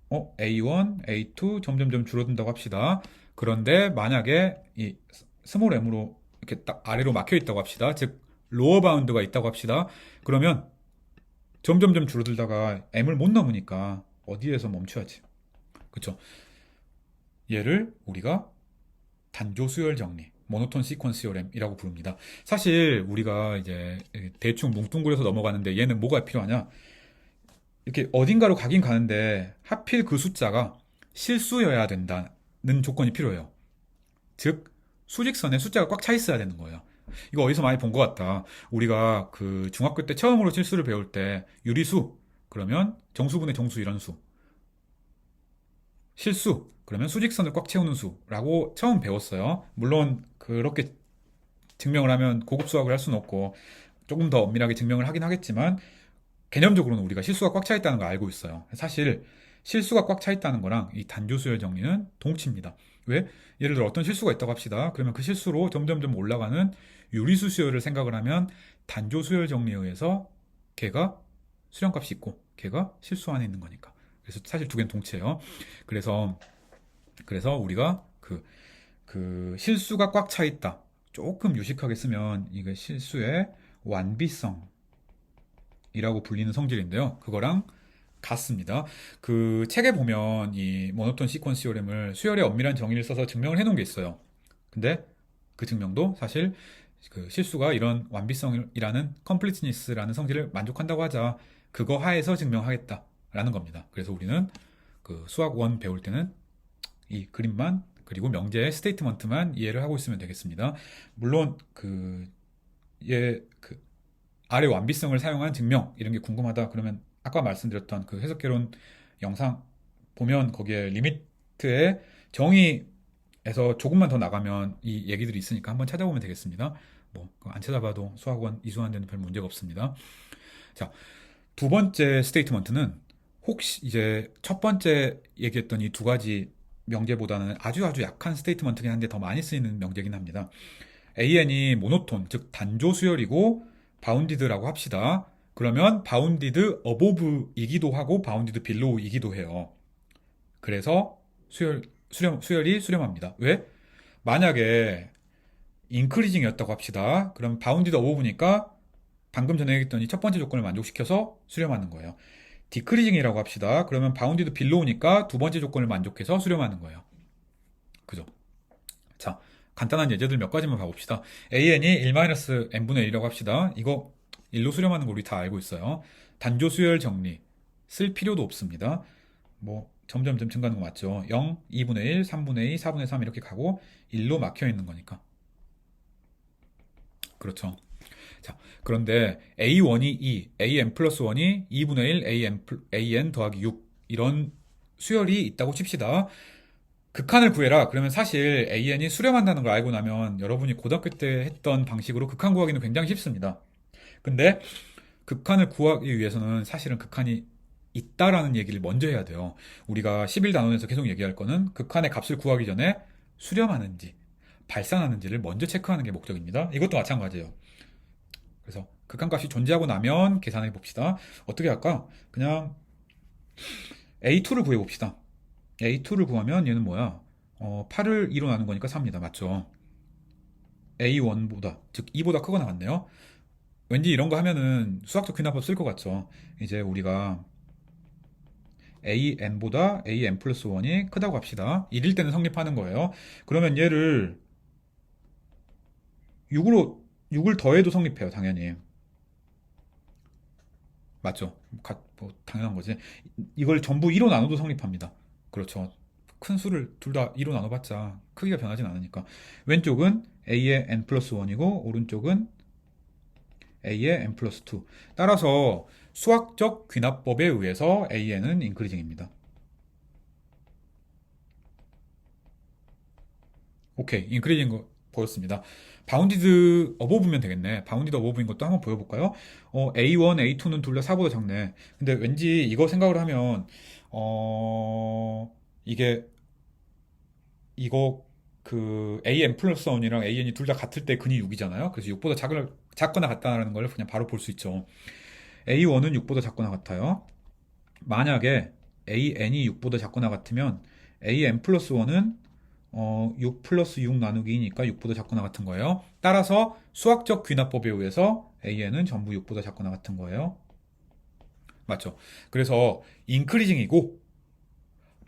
A1, A2 점점점 줄어든다고 합시다. 그런데 만약에 이 스몰 m으로 이렇게 딱 아래로 막혀 있다고 합시다. 즉 로어 바운드가 있다고 합시다. 그러면 점점점 줄어들다가 m을 못 넘으니까 어디에서 멈춰야지. 그렇죠? 얘를 우리가 단조 수열 정리, 모노톤 시퀀스 시어렘이라고 부릅니다. 사실 우리가 이제 대충 뭉뚱그려서 넘어가는데 얘는 뭐가 필요하냐? 이렇게 어딘가로 가긴 가는데 하필 그 숫자가 실수여야 된다는 조건이 필요해요. 즉 수직선에 숫자가 꽉 차 있어야 되는 거예요. 이거 어디서 많이 본 것 같다. 우리가 그 중학교 때 처음으로 실수를 배울 때 유리수 그러면 정수분의 정수 이런 수, 실수 그러면 수직선을 꽉 채우는 수라고 처음 배웠어요. 물론 그렇게 증명을 하면 고급 수학을 할 수는 없고 조금 더 엄밀하게 증명을 하긴 하겠지만 개념적으로는 우리가 실수가 꽉 차 있다는 걸 알고 있어요. 사실 실수가 꽉 차 있다는 거랑 이 단조 수열 정리는 동치입니다. 왜? 예를 들어 어떤 실수가 있다고 합시다. 그러면 그 실수로 점점점 올라가는 유리수 수열을 생각을 하면 단조 수열 정리에 의해서 걔가 수렴값이 있고 걔가 실수 안에 있는 거니까. 그래서 사실 두 개는 동치예요. 그래서 우리가 그 실수가 꽉 차 있다. 조금 유식하게 쓰면 이게 실수의 완비성이라고 불리는 성질인데요. 그거랑 같습니다. 그 책에 보면 이 모노톤 시퀀스 시오렘을 수열의 엄밀한 정의를 써서 증명을 해놓은 게 있어요. 근데 그 증명도 사실 그 실수가 이런 완비성이라는 컴플리트니스라는 성질을 만족한다고 하자. 그거 하에서 증명하겠다라는 겁니다. 그래서 우리는 그 수학 1 배울 때는 이 그림만 그리고 명제의 스테이트먼트만 이해를 하고 있으면 되겠습니다. 물론 그 아래 완비성을 사용한 증명 이런 게 궁금하다 그러면 아까 말씀드렸던 그 해석개론 영상 보면 거기에 리미트의 정의에서 조금만 더 나가면 이 얘기들이 있으니까 한번 찾아보면 되겠습니다. 뭐 안 찾아봐도 수학원 이수한 데는 별 문제가 없습니다. 자, 두 번째 스테이트먼트는 혹시 이제 첫 번째 얘기했던 이 두 가지 명제보다는 아주 약한 스테이트먼트긴 한데 더 많이 쓰이는 명제긴 합니다. AN이 모노톤, 즉 단조 수열이고 바운디드라고 합시다. 그러면 바운디드 어보브이기도 하고 바운디드 빌로우이기도 해요. 그래서 수열이 수렴합니다. 왜? 만약에 인크리징이었다고 합시다. 그럼 바운디드 어보브니까 방금 전에 얘기했던 이 첫 번째 조건을 만족시켜서 수렴하는 거예요. 디크리징이라고 합시다. 그러면 바운디드 빌로우니까 두 번째 조건을 만족해서 수렴하는 거예요. 그죠? 자, 간단한 예제들 몇 가지만 봐봅시다. AN이 1-n분의 1이라고 합시다. 이거 1로 수렴하는 거 우리 다 알고 있어요. 단조 수열 정리 쓸 필요도 없습니다. 뭐 점점점 증가하는 거 맞죠? 0, 2분의 1, 3분의 2, 4분의 3 이렇게 가고 1로 막혀 있는 거니까. 그렇죠. 자, 그런데 A1이 2, AN 플러스 1이 2분의 1, AN 더하기 6 이런 수열이 있다고 칩시다. 극한을 구해라. 그러면 사실 AN이 수렴한다는 걸 알고 나면 여러분이 고등학교 때 했던 방식으로 극한 구하기는 굉장히 쉽습니다. 근데 극한을 구하기 위해서는 사실은 극한이 있다라는 얘기를 먼저 해야 돼요. 우리가 11단원에서 계속 얘기할 거는 극한의 값을 구하기 전에 수렴하는지 발산하는지를 먼저 체크하는 게 목적입니다. 이것도 마찬가지예요. 그래서 극한값이 존재하고 나면 계산해 봅시다. 어떻게 할까? 그냥 A2를 구해 봅시다. A2를 구하면 얘는 뭐야? 8을 2로 나눈 거니까 4입니다. 맞죠? A1보다, 즉 2보다 크거나 같네요. 왠지 이런 거 하면은 수학적 귀납법 쓸 것 같죠? 이제 우리가 AN보다 AN 플러스 1이 크다고 합시다. 1일 때는 성립하는 거예요. 그러면 얘를 6을 더해도 성립해요, 당연히. 맞죠? 뭐 당연한 거지. 이걸 전부 2로 나눠도 성립합니다. 그렇죠. 큰 수를 둘 다 2로 나눠봤자 크기가 변하진 않으니까. 왼쪽은 A의 n 플러스 1이고 오른쪽은 A의 n 플러스 2. 따라서 수학적 귀납법에 의해서 AN은 인크리징입니다. 오케이, 인크리징 거 보였습니다. 바운디드 어버브면 되겠네. 바운디드 어버브인 것도 한번 보여볼까요? A1, A2는 둘 다 4보다 작네. 근데 왠지 이거 생각을 하면 이게 이거 그 AN 플러스 1이랑 AN이 둘 다 같을 때 근이 6이잖아요. 그래서 6보다 작거나 같다는 걸 그냥 바로 볼 수 있죠. A1은 6보다 작거나 같아요. 만약에 AN이 6보다 작거나 같으면 AN 플러스 1은 6 플러스 6 나누기니까 6보다 작거나 같은 거예요. 따라서 수학적 귀납법에 의해서 AN은 전부 6보다 작거나 같은 거예요. 맞죠? 그래서 인크리징이고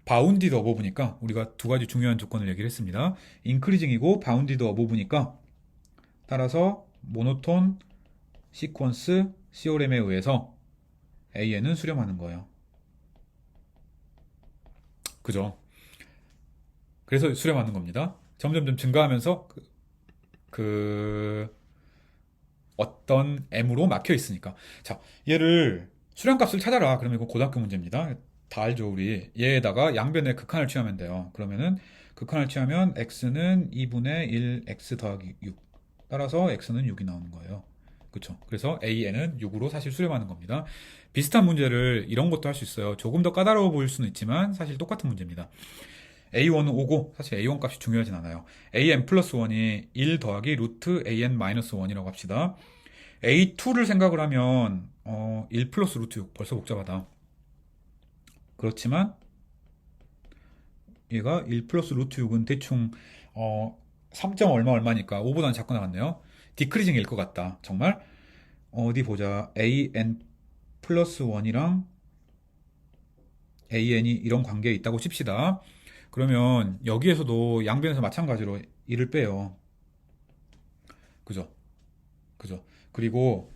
바운디드 어버브니까 우리가 두 가지 중요한 조건을 얘기를 했습니다. 인크리징이고 바운디드 어버브니까 따라서 모노톤 시퀀스 시오렘에 의해서 AN은 수렴하는 거예요. 그죠? 그래서 수렴하는 겁니다. 점점점 증가하면서 그 어떤 M으로 막혀 있으니까. 자, 얘를 수렴값을 찾아라. 그러면 이거 고등학교 문제입니다. 다 알죠, 우리. 얘에다가 양변의 극한을 취하면 돼요. 그러면은 극한을 취하면 x는 2분의 1 x 더하기 6. 따라서 x는 6이 나오는 거예요. 그쵸? 그래서 AN은 6으로 사실 수렴하는 겁니다. 비슷한 문제를 이런 것도 할 수 있어요. 조금 더 까다로워 보일 수는 있지만 사실 똑같은 문제입니다. A1은 5고 사실 A1 값이 중요하진 않아요. AN 플러스 1이 1 더하기 루트 AN 마이너스 1이라고 합시다. A2를 생각을 하면 1 플러스 루트 6 벌써 복잡하다. 그렇지만 얘가 1 플러스 루트 6은 대충 3점 얼마니까 5보다는 작고 나갔네요. 디크리징일 것 같다. 정말 어디 보자. AN 플러스 1이랑 AN이 이런 관계에 있다고 칩시다. 그러면 여기에서도 양변에서 마찬가지로 1을 빼요. 그죠? 그죠? 그리고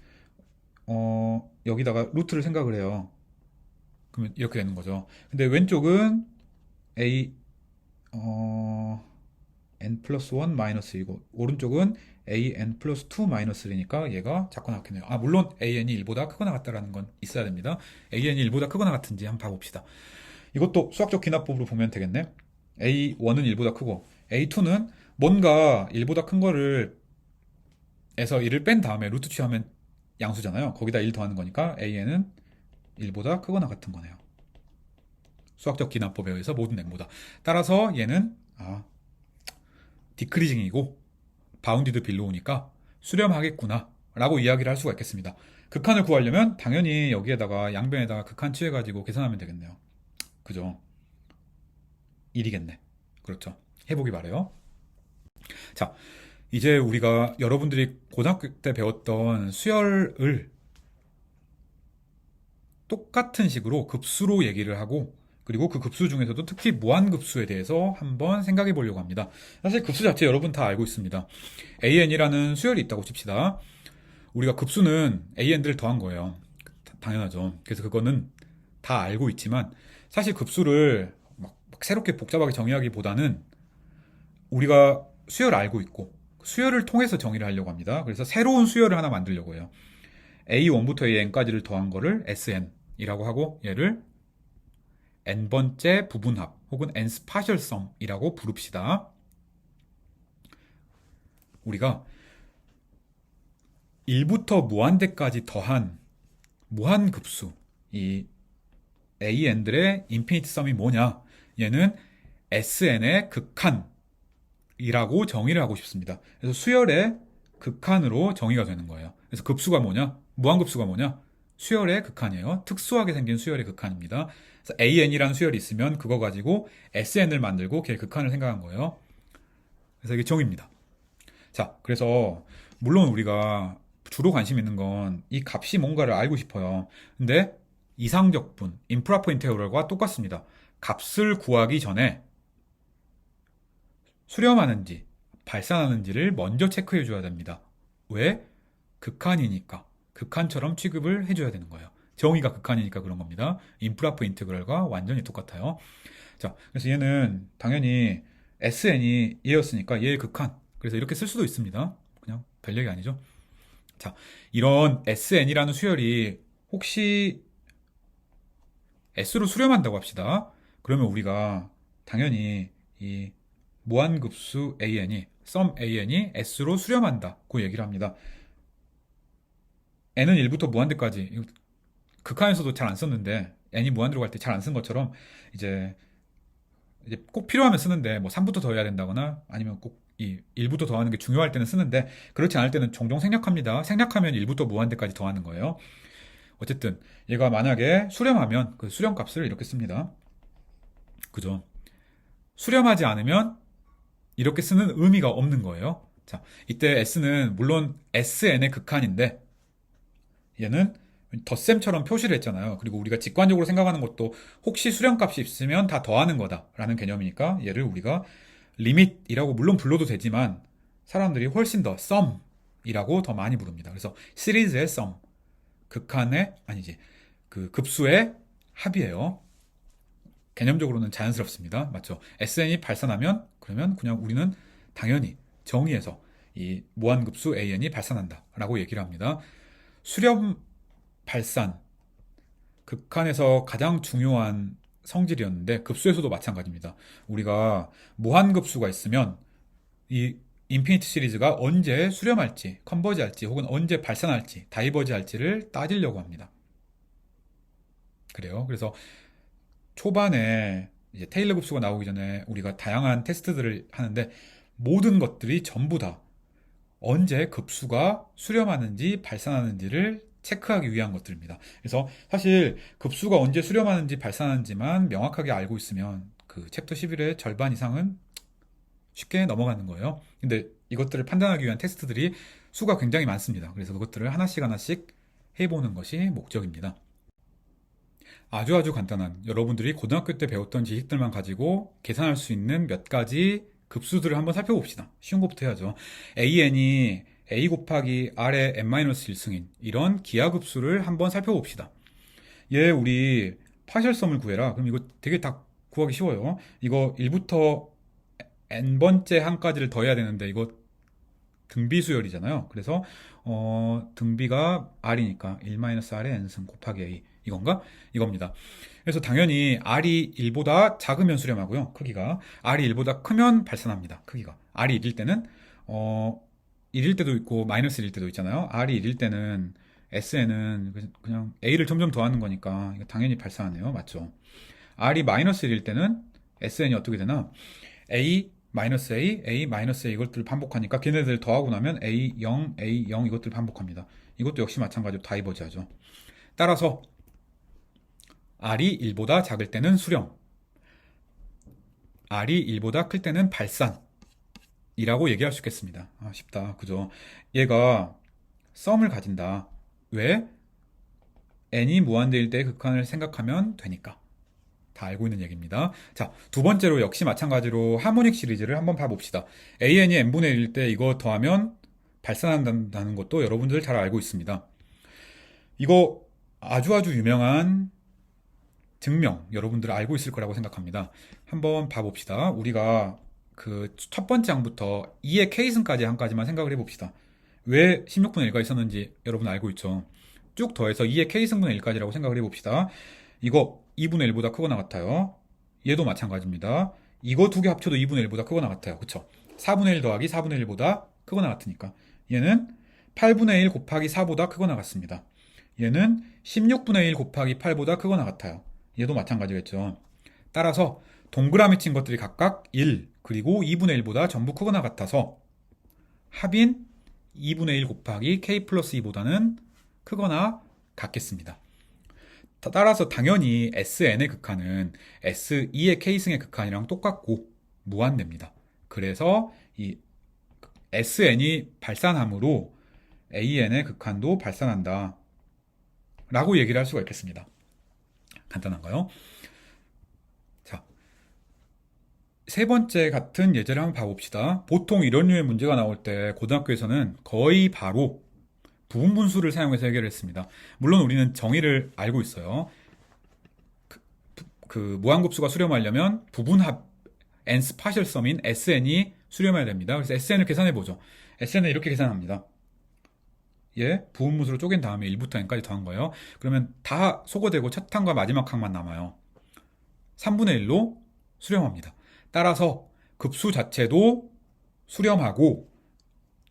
여기다가 루트를 생각을 해요. 그러면 이렇게 되는 거죠. 근데 왼쪽은 A n 플러스 1 마이너스 이고 오른쪽은 an 플러스 2 마이너스 1이니까 얘가 작거나 같겠네요. 물론 an이 1보다 크거나 같다라는 건 있어야 됩니다. an이 1보다 크거나 같은지 한번 봐봅시다. 이것도 수학적 기납법으로 보면 되겠네. A1은 1보다 크고 A2는 뭔가 1보다 큰 거를 에서 1을 뺀 다음에 루트 취하면 양수잖아요. 거기다 1 더하는 거니까 AN은 1보다 크거나 같은 거네요. 수학적 기납법에 의해서 모든 n보다. 따라서 얘는 디크리징이고 바운디드 빌로우니까 수렴하겠구나 라고 이야기를 할 수가 있겠습니다. 극한을 구하려면 당연히 여기에다가 양변에다가 극한 취해가지고 계산하면 되겠네요. 그죠? 1이겠네. 그렇죠. 해보기 바래요. 자, 이제 우리가 여러분들이 고등학교 때 배웠던 수열을 똑같은 식으로 급수로 얘기를 하고 그리고 그 급수 중에서도 특히 무한급수에 대해서 한번 생각해 보려고 합니다. 사실 급수 자체 여러분 다 알고 있습니다. AN이라는 수열이 있다고 칩시다. 우리가 급수는 AN들을 더한 거예요. 당연하죠. 그래서 그거는 다 알고 있지만 사실 급수를 막 새롭게 복잡하게 정의하기보다는 우리가 수열을 알고 있고 수열을 통해서 정의를 하려고 합니다. 그래서 새로운 수열을 하나 만들려고 해요. A1부터 AN까지를 더한 거를 SN이라고 하고 얘를 n번째 부분합 혹은 n 스파셜 썸이라고 부릅시다. 우리가 1부터 무한대까지 더한 무한급수 이 AN들의 인피니트 썸이 뭐냐? 얘는 SN의 극한이라고 정의를 하고 싶습니다. 그래서 수열의 극한으로 정의가 되는 거예요. 그래서 급수가 뭐냐? 무한급수가 뭐냐? 수열의 극한이에요. 특수하게 생긴 수열의 극한입니다. 그래서 AN이라는 수열이 있으면 그거 가지고 SN을 만들고 걔의 극한을 생각한 거예요. 그래서 이게 정의입니다. 자, 그래서 물론 우리가 주로 관심 있는 건 이 값이 뭔가를 알고 싶어요. 근데 이상적분, 임프로퍼 인테그럴과 똑같습니다. 값을 구하기 전에 수렴하는지 발산하는지를 먼저 체크해 줘야 됩니다. 왜? 극한이니까. 극한처럼 취급을 해줘야 되는 거예요. 정의가 극한이니까 그런 겁니다. 임프로퍼 인테그럴과 완전히 똑같아요. 자, 그래서 얘는 당연히 SN이 얘였으니까 얘의 극한. 그래서 이렇게 쓸 수도 있습니다. 그냥 별 얘기 아니죠. 자, 이런 SN이라는 수열이 혹시 S로 수렴한다고 합시다. 그러면 우리가 당연히 이 무한급수 AN이, sum AN이 S로 수렴한다. 그 얘기를 합니다. N은 1부터 무한대까지, 극한에서도 잘 안 썼는데, N이 무한대로 갈 때 잘 안 쓴 것처럼, 이제, 이제 꼭 필요하면 쓰는데, 뭐 3부터 더해야 된다거나, 아니면 꼭 이 1부터 더하는 게 중요할 때는 쓰는데, 그렇지 않을 때는 종종 생략합니다. 생략하면 1부터 무한대까지 더하는 거예요. 어쨌든, 얘가 만약에 수렴하면, 그 수렴값을 이렇게 씁니다. 그죠? 수렴하지 않으면, 이렇게 쓰는 의미가 없는 거예요. 자, 이때 S는 물론 SN의 극한인데 얘는 덧셈처럼 표시를 했잖아요. 그리고 우리가 직관적으로 생각하는 것도 혹시 수렴값이 있으면 다 더하는 거다라는 개념이니까 얘를 우리가 리밋이라고 물론 불러도 되지만 사람들이 훨씬 더 썸이라고 더 많이 부릅니다. 그래서 시리즈의 썸, 극한의 아니지 그 급수의 합이에요. 개념적으로는 자연스럽습니다. 맞죠? SN이 발산하면 그러면 그냥 우리는 당연히 정의에서 이 무한급수 AN이 발산한다 라고 얘기를 합니다. 수렴 발산 극한에서 가장 중요한 성질이었는데 급수에서도 마찬가지입니다. 우리가 무한급수가 있으면 이 인피니트 시리즈가 언제 수렴할지, 컨버지할지 혹은 언제 발산할지, 다이버지할지를 따지려고 합니다. 그래요. 그래서 초반에 이제 테일러 급수가 나오기 전에 우리가 다양한 테스트들을 하는데 모든 것들이 전부 다 언제 급수가 수렴하는지 발산하는지를 체크하기 위한 것들입니다. 그래서 사실 급수가 언제 수렴하는지 발산하는지만 명확하게 알고 있으면 그 챕터 11의 절반 이상은 쉽게 넘어가는 거예요. 근데 이것들을 판단하기 위한 테스트들이 수가 굉장히 많습니다. 그래서 그것들을 하나씩 하나씩 해보는 것이 목적입니다. 아주 간단한 여러분들이 고등학교 때 배웠던 지식들만 가지고 계산할 수 있는 몇 가지 급수들을 한번 살펴봅시다. 쉬운 것부터 해야죠. AN이 A 곱하기 R의 n-1승인 이런 기하급수를 한번 살펴봅시다. 얘 우리 파셜섬을 구해라. 그럼 이거 되게 다 구하기 쉬워요. 이거 1부터 n번째 한까지를 더해야 되는데 이거 등비수열이잖아요. 그래서 등비가 R이니까 1-R의 n승 곱하기 A 이건가? 이겁니다. 그래서 당연히 R이 1보다 작으면 수렴하고요. 크기가. R이 1보다 크면 발산합니다. 크기가. R이 1일 때는 1일 때도 있고 마이너스 1일 때도 있잖아요. R이 1일 때는 SN은 그냥 A를 점점 더하는 거니까 이거 당연히 발산하네요. 맞죠? R이 마이너스 1일 때는 SN이 어떻게 되나? A 마이너스 A, A 마이너스 A 이것들을 반복하니까 걔네들 더하고 나면 A0, A0 이것들을 반복합니다. 이것도 역시 마찬가지로 다이버지하죠. 따라서 R이 1보다 작을 때는 수렴, R이 1보다 클 때는 발산이라고 얘기할 수 있겠습니다. 쉽다. 그죠? 얘가 썸을 가진다. 왜? n이 무한대일 때의 극한을 생각하면 되니까. 다 알고 있는 얘기입니다. 자, 두 번째로 역시 마찬가지로 하모닉 시리즈를 한번 봐봅시다. an이 n분의 1일 때 이거 더하면 발산한다는 것도 여러분들 잘 알고 있습니다. 이거 아주 유명한 증명 여러분들 알고 있을 거라고 생각합니다. 한번 봐봅시다. 우리가 그 첫 번째 항부터 2의 k승까지 항까지만 생각을 해봅시다. 왜 16분의 1가 있었는지 여러분 알고 있죠? 쭉 더해서 2의 k승분의 1까지라고 생각을 해봅시다. 이거 2분의 1보다 크거나 같아요. 얘도 마찬가지입니다. 이거 두 개 합쳐도 2분의 1보다 크거나 같아요. 그쵸? 4분의 1 더하기 4분의 1보다 크거나 같으니까. 얘는 8분의 1 곱하기 4보다 크거나 같습니다. 얘는 16분의 1 곱하기 8보다 크거나 같아요. 얘도 마찬가지겠죠. 따라서 동그라미 친 것들이 각각 1 그리고 2분의 1보다 전부 크거나 같아서 합인 2분의 1 곱하기 k 플러스 2보다는 크거나 같겠습니다. 따라서 당연히 Sn의 극한은 S2의 K승의 극한이랑 똑같고 무한대입니다. 그래서 이 Sn이 발산함으로 AN의 극한도 발산한다 라고 얘기를 할 수가 있겠습니다. 간단한가요? 자, 세 번째 같은 예제를 한번 봐봅시다. 보통 이런 류의 문제가 나올 때 고등학교에서는 거의 바로 부분분수를 사용해서 해결을 했습니다. 물론 우리는 정의를 알고 있어요. 그 무한급수가 수렴하려면 부분합 nth 파셜 썸인 sn이 수렴해야 됩니다. 그래서 sn을 계산해 보죠. sn을 이렇게 계산합니다. 예, 부분분수로 쪼갠 다음에 1부터 n까지 더한 거예요. 그러면 다 소거되고 첫 항과 마지막 항만 남아요. 3분의 1로 수렴합니다. 따라서 급수 자체도 수렴하고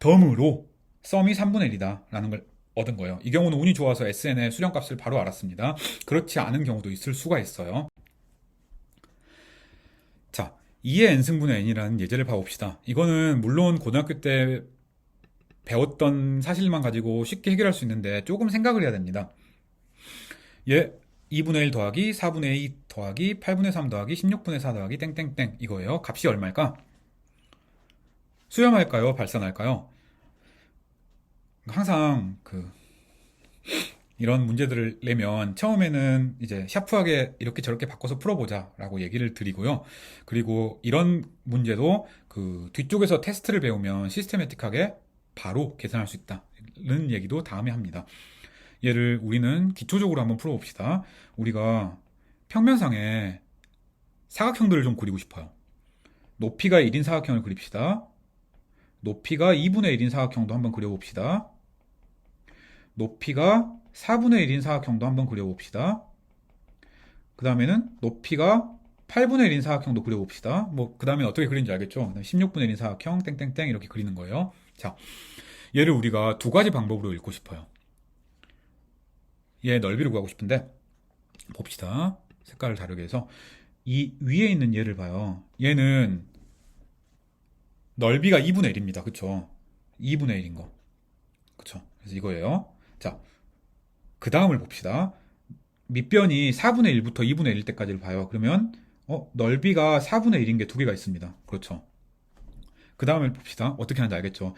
덤으로 썸이 3분의 1이다 라는 걸 얻은 거예요. 이 경우는 운이 좋아서 sn의 수렴값을 바로 알았습니다. 그렇지 않은 경우도 있을 수가 있어요. 자, 2의 n승분의 n이라는 예제를 봐봅시다. 이거는 물론 고등학교 때 배웠던 사실만 가지고 쉽게 해결할 수 있는데 조금 생각을 해야 됩니다. 예, 2분의 1 더하기 4분의 2 더하기 8분의 3 더하기 16분의 4 더하기 땡땡땡 이거예요. 값이 얼마일까? 수렴할까요? 발산할까요? 항상 이런 문제들을 내면 처음에는 이제 샤프하게 이렇게 저렇게 바꿔서 풀어보자 라고 얘기를 드리고요. 그리고 이런 문제도 그 뒤쪽에서 테스트를 배우면 시스테매틱하게 바로 계산할 수 있다는 얘기도 다음에 합니다. 얘를 우리는 기초적으로 한번 풀어봅시다. 우리가 평면상에 사각형들을 좀 그리고 싶어요. 높이가 1인 사각형을 그립시다. 높이가 2분의 1인 사각형도 한번 그려봅시다. 높이가 4분의 1인 사각형도 한번 그려봅시다. 그 다음에는 높이가 8분의 1인 사각형도 그려봅시다. 그 다음에 어떻게 그리는지 알겠죠? 16분의 1인 사각형 땡땡땡 이렇게 그리는 거예요. 자, 얘를 우리가 두 가지 방법으로 읽고 싶어요. 얘 넓이를 구하고 싶은데 봅시다. 색깔을 다르게 해서 이 위에 있는 얘를 봐요. 얘는 넓이가 2분의 1입니다. 그쵸? 2분의 1인 거. 그쵸? 그래서 이거예요. 자, 그 다음을 봅시다. 밑변이 4분의 1부터 2분의 1 때까지를 봐요. 그러면 넓이가 4분의 1인 게 두 개가 있습니다. 그렇죠? 그 다음을 봅시다. 어떻게 하는지 알겠죠?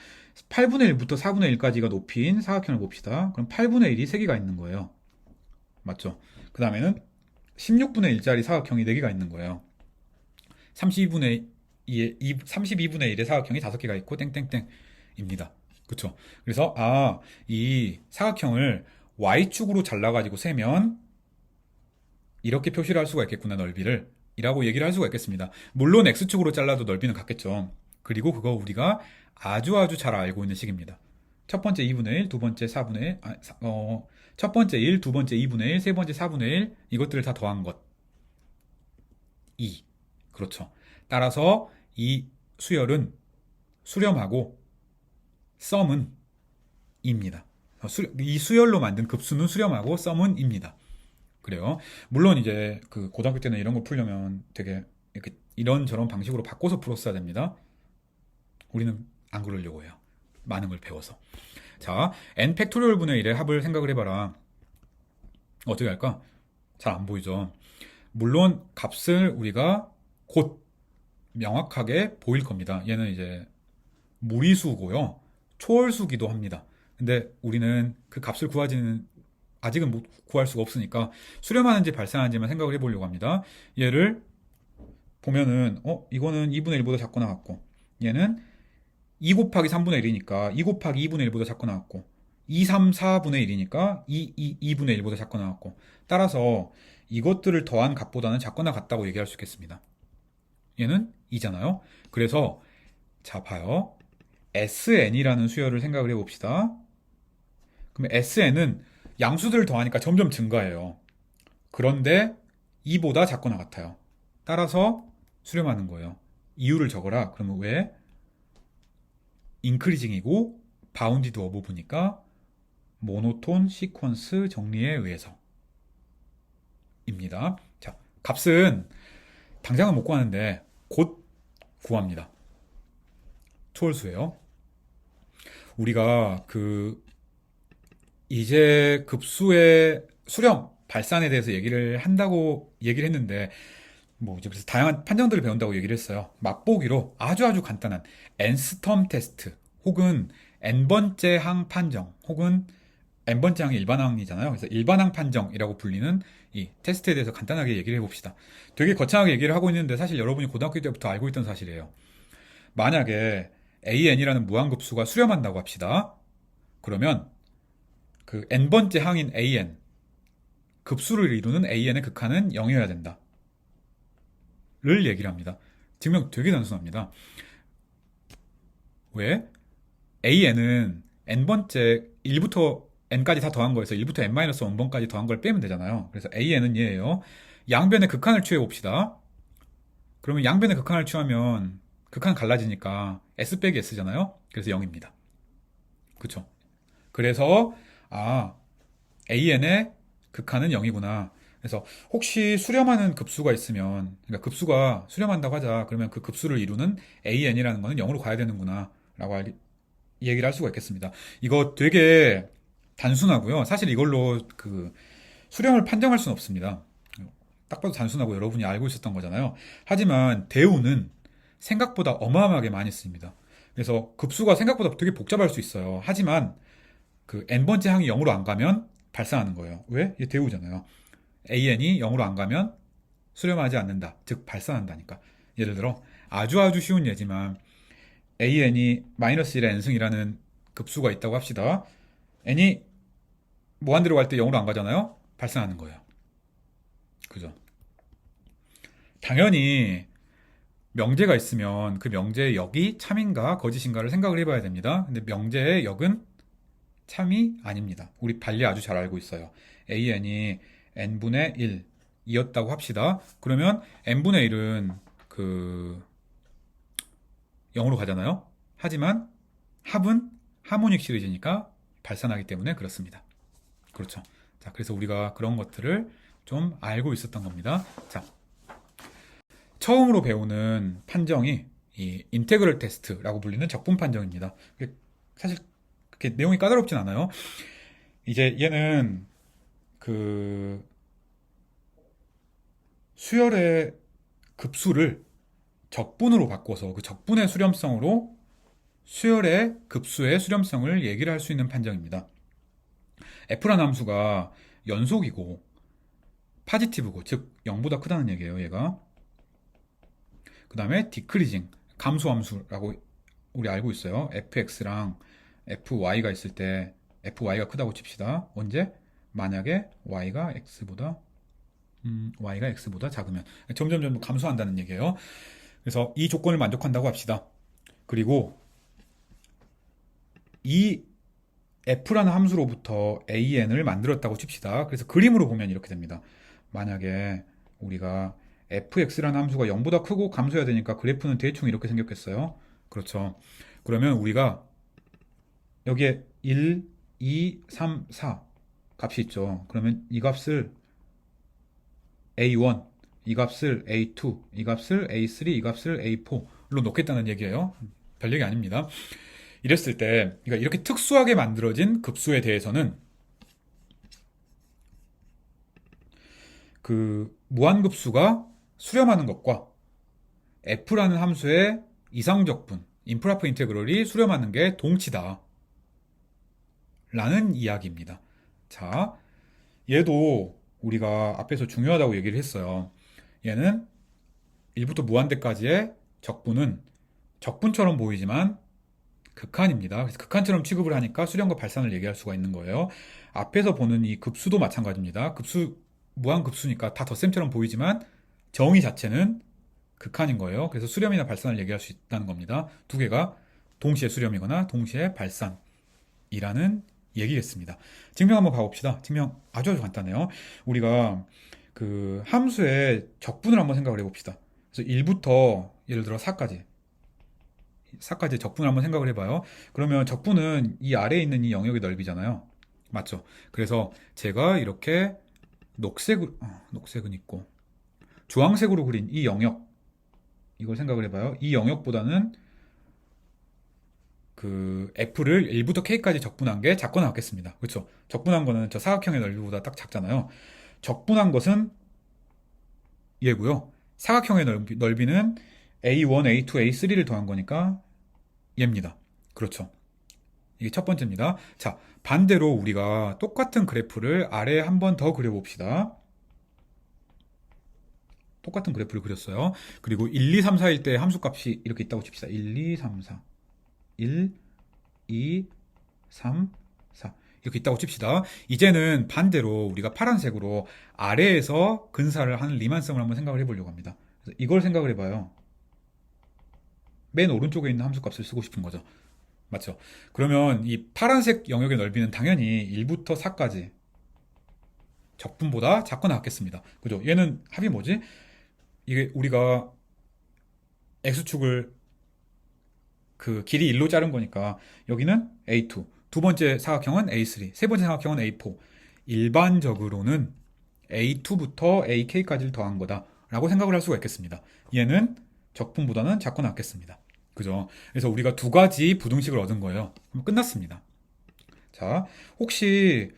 8분의 1부터 4분의 1까지가 높이인 사각형을 봅시다. 그럼 8분의 1이 3개가 있는 거예요. 맞죠? 그 다음에는 16분의 1짜리 사각형이 4개가 있는 거예요. 32분의 1의 사각형이 5개가 있고 땡땡땡입니다. 그쵸? 그래서 이 사각형을 Y축으로 잘라가지고 세면 이렇게 표시를 할 수가 있겠구나, 넓이를 이라고 얘기를 할 수가 있겠습니다. 물론 X축으로 잘라도 넓이는 같겠죠. 그리고 그거 우리가 아주 잘 알고 있는 식입니다. 첫 번째 2분의 1, 두 번째 4분의 1, 첫 번째 1, 두 번째 2분의 1, 세 번째 4분의 1 이것들을 다 더한 것 2. 그렇죠. 따라서 이 수열은 수렴하고 썸은 입니다. 이 수열로 만든 급수는 수렴하고 썸은 입니다. 그래요. 물론 이제 그 고등학교 때는 이런 거 풀려면 되게 이렇게 이런저런 방식으로 바꿔서 풀었어야 됩니다. 우리는 안 그러려고 해요. 많은 걸 배워서. 자, n 팩토리얼 분의 1의 합을 생각을 해봐라. 어떻게 할까? 잘 안 보이죠? 물론 값을 우리가 곧 명확하게 보일 겁니다. 얘는 이제 무리수고요. 초월수기도 합니다. 근데 우리는 그 값을 구하지는 아직은 못 구할 수가 없으니까 수렴하는지 발생하는지만 생각을 해보려고 합니다. 얘를 보면은 이거는 2분의 1보다 작거나 같고 얘는 2 곱하기 3분의 1이니까 2 곱하기 2분의 1보다 작거나 같고 2, 3, 4분의 1이니까 2분의 1보다 작거나 같고 따라서 이것들을 더한 값보다는 작거나 같다고 얘기할 수 있겠습니다. 얘는 2잖아요. 그래서 자 봐요. SN이라는 수열을 생각을 해봅시다. 그러면 SN은 양수들을 더하니까 점점 증가해요. 그런데 2보다 작거나 같아요. 따라서 수렴하는 거예요. 이유를 적어라. 그러면 왜? 인크리징이고 바운디드 어보브니까 모노톤 시퀀스 정리에 의해서 입니다. 자, 값은 당장은 못 구하는데 곧 구합니다. 초월수예요. 우리가 이제 급수의 수렴, 발산에 대해서 얘기를 한다고 얘기를 했는데, 뭐 이제 그래서 다양한 판정들을 배운다고 얘기를 했어요. 맛보기로 아주 간단한 n스텀 테스트 혹은 n번째 항 판정 혹은 n번째 항이 일반항이잖아요. 그래서 일반항 판정이라고 불리는 이 테스트에 대해서 간단하게 얘기를 해봅시다. 되게 거창하게 얘기를 하고 있는데 사실 여러분이 고등학교 때부터 알고 있던 사실이에요. 만약에 AN이라는 무한급수가 수렴한다고 합시다. 그러면 그 n번째 항인 AN, 급수를 이루는 AN의 극한은 0이어야 된다. 를 얘기를 합니다. 증명 되게 단순합니다. 왜? AN은 n번째 1부터 n까지 다 더한 거에서 1부터 n-1번까지 더한 걸 빼면 되잖아요. 그래서 AN은 얘예요. 양변의 극한을 취해 봅시다. 그러면 양변의 극한을 취하면 극한 갈라지니까 s 빼기 s잖아요. 그래서 0입니다. 그쵸? 그래서 AN의 극한은 0이구나. 그래서 혹시 수렴하는 급수가 있으면, 그러니까 급수가 수렴한다고 하자. 그러면 그 급수를 이루는 AN이라는 거는 0으로 가야 되는구나. 라고 얘기를 할 수가 있겠습니다. 이거 되게 단순하고요. 사실 이걸로 수렴을 판정할 수는 없습니다. 딱 봐도 단순하고 여러분이 알고 있었던 거잖아요. 하지만 대우는 생각보다 어마어마하게 많이 씁니다. 그래서 급수가 생각보다 되게 복잡할 수 있어요. 하지만 n번째 항이 0으로 안 가면 발산하는 거예요. 왜? 이게 대우잖아요. AN이 0으로 안 가면 수렴하지 않는다. 즉 발산한다니까. 예를 들어 아주 쉬운 예지만 AN이 -1의 n승이라는 급수가 있다고 합시다. n이 무한대로 갈 때 0으로 안 가잖아요. 발산하는 거예요. 그죠? 당연히 명제가 있으면 그 명제의 역이 참인가 거짓인가를 생각을 해봐야 됩니다. 근데 명제의 역은 참이 아닙니다. 우리 발리 아주 잘 알고 있어요. AN이 n분의 1이었다고 합시다. 그러면 n분의 1은 0으로 가잖아요. 하지만 합은 하모닉 시리즈니까 발산하기 때문에 그렇습니다. 그렇죠. 자, 그래서 우리가 그런 것들을 좀 알고 있었던 겁니다. 자, 처음으로 배우는 판정이 이 인테그럴 테스트라고 불리는 적분 판정입니다. 사실 그렇게 내용이 까다롭진 않아요. 이제 얘는 수열의 급수를 적분으로 바꿔서 그 적분의 수렴성으로 수열의 급수의 수렴성을 얘기를 할 수 있는 판정입니다. F라는 함수가 연속이고 파지티브고 즉 0보다 크다는 얘기예요. 얘가 그 다음에 디크리징 감소함수라고 우리 알고 있어요. fx랑 fy가 있을 때 fy가 크다고 칩시다. 언제? 만약에 y가 x보다 작으면 점점 감소한다는 얘기예요. 그래서 이 조건을 만족한다고 합시다. 그리고 이 f라는 함수로부터 an을 만들었다고 칩시다. 그래서 그림으로 보면 이렇게 됩니다. 만약에 우리가 fx라는 함수가 0보다 크고 감소해야 되니까 그래프는 대충 이렇게 생겼겠어요. 그렇죠. 그러면 우리가 여기에 1, 2, 3, 4 값이 있죠. 그러면 이 값을 A1, 이 값을 A2, 이 값을 A3, 이 값을 A4로 놓겠다는 얘기예요. 별 얘기 아닙니다. 이랬을 때, 그러니까 이렇게 특수하게 만들어진 급수에 대해서는 무한급수가 수렴하는 것과 f라는 함수의 이상적분, 임프로퍼 인테그럴이 수렴하는 게 동치다. 라는 이야기입니다. 자, 얘도 우리가 앞에서 중요하다고 얘기를 했어요. 얘는 1부터 무한대까지의 적분은 적분처럼 보이지만 극한입니다. 그래서 극한처럼 취급을 하니까 수렴과 발산을 얘기할 수가 있는 거예요. 앞에서 보는 이 급수도 마찬가지입니다. 무한급수니까 다 덧셈처럼 보이지만 정의 자체는 극한인 거예요. 그래서 수렴이나 발산을 얘기할 수 있다는 겁니다. 두 개가 동시에 수렴이거나 동시에 발산이라는 얘기겠습니다. 증명 한번 가봅시다. 증명 아주 간단해요. 우리가 함수의 적분을 한번 생각을 해봅시다. 그래서 1부터 예를 들어 4까지 적분을 한번 생각을 해봐요. 그러면 적분은 이 아래에 있는 이 영역의 넓이잖아요. 맞죠? 그래서 제가 이렇게 녹색은 있고 주황색으로 그린 이 영역 이걸 생각을 해봐요. 이 영역보다는 그 F를 1부터 K까지 적분한 게 작거 나왔겠습니다. 그렇죠? 적분한 거는 저 사각형의 넓이보다 딱 작잖아요. 적분한 것은 얘고요. 사각형의 넓이는 A1, A2, A3를 더한 거니까 얘입니다. 그렇죠. 이게 첫 번째입니다. 자, 반대로 우리가 똑같은 그래프를 아래에 한 번 더 그려봅시다. 똑같은 그래프를 그렸어요. 그리고 1, 2, 3, 4일 때 함수값이 이렇게 있다고 칩시다. 1, 2, 3, 4. 1, 2, 3, 4. 이렇게 있다고 칩시다. 이제는 반대로 우리가 파란색으로 아래에서 근사를 하는 리만성을 한번 생각을 해보려고 합니다. 그래서 이걸 생각을 해봐요. 맨 오른쪽에 있는 함수값을 쓰고 싶은 거죠. 맞죠? 그러면 이 파란색 영역의 넓이는 당연히 1부터 4까지 적분보다 작거나 같겠습니다. 그죠? 얘는 합이 뭐지? 이게 우리가 x축을 그 길이 1로 자른 거니까 여기는 A2, 두 번째 사각형은 A3, 세 번째 사각형은 A4. 일반적으로는 A2부터 AK까지를 더한 거다라고 생각을 할 수가 있겠습니다. 얘는 적분보다는 작거나 같겠습니다. 그죠? 그래서 우리가 두 가지 부등식을 얻은 거예요. 그럼 끝났습니다. 자, 혹시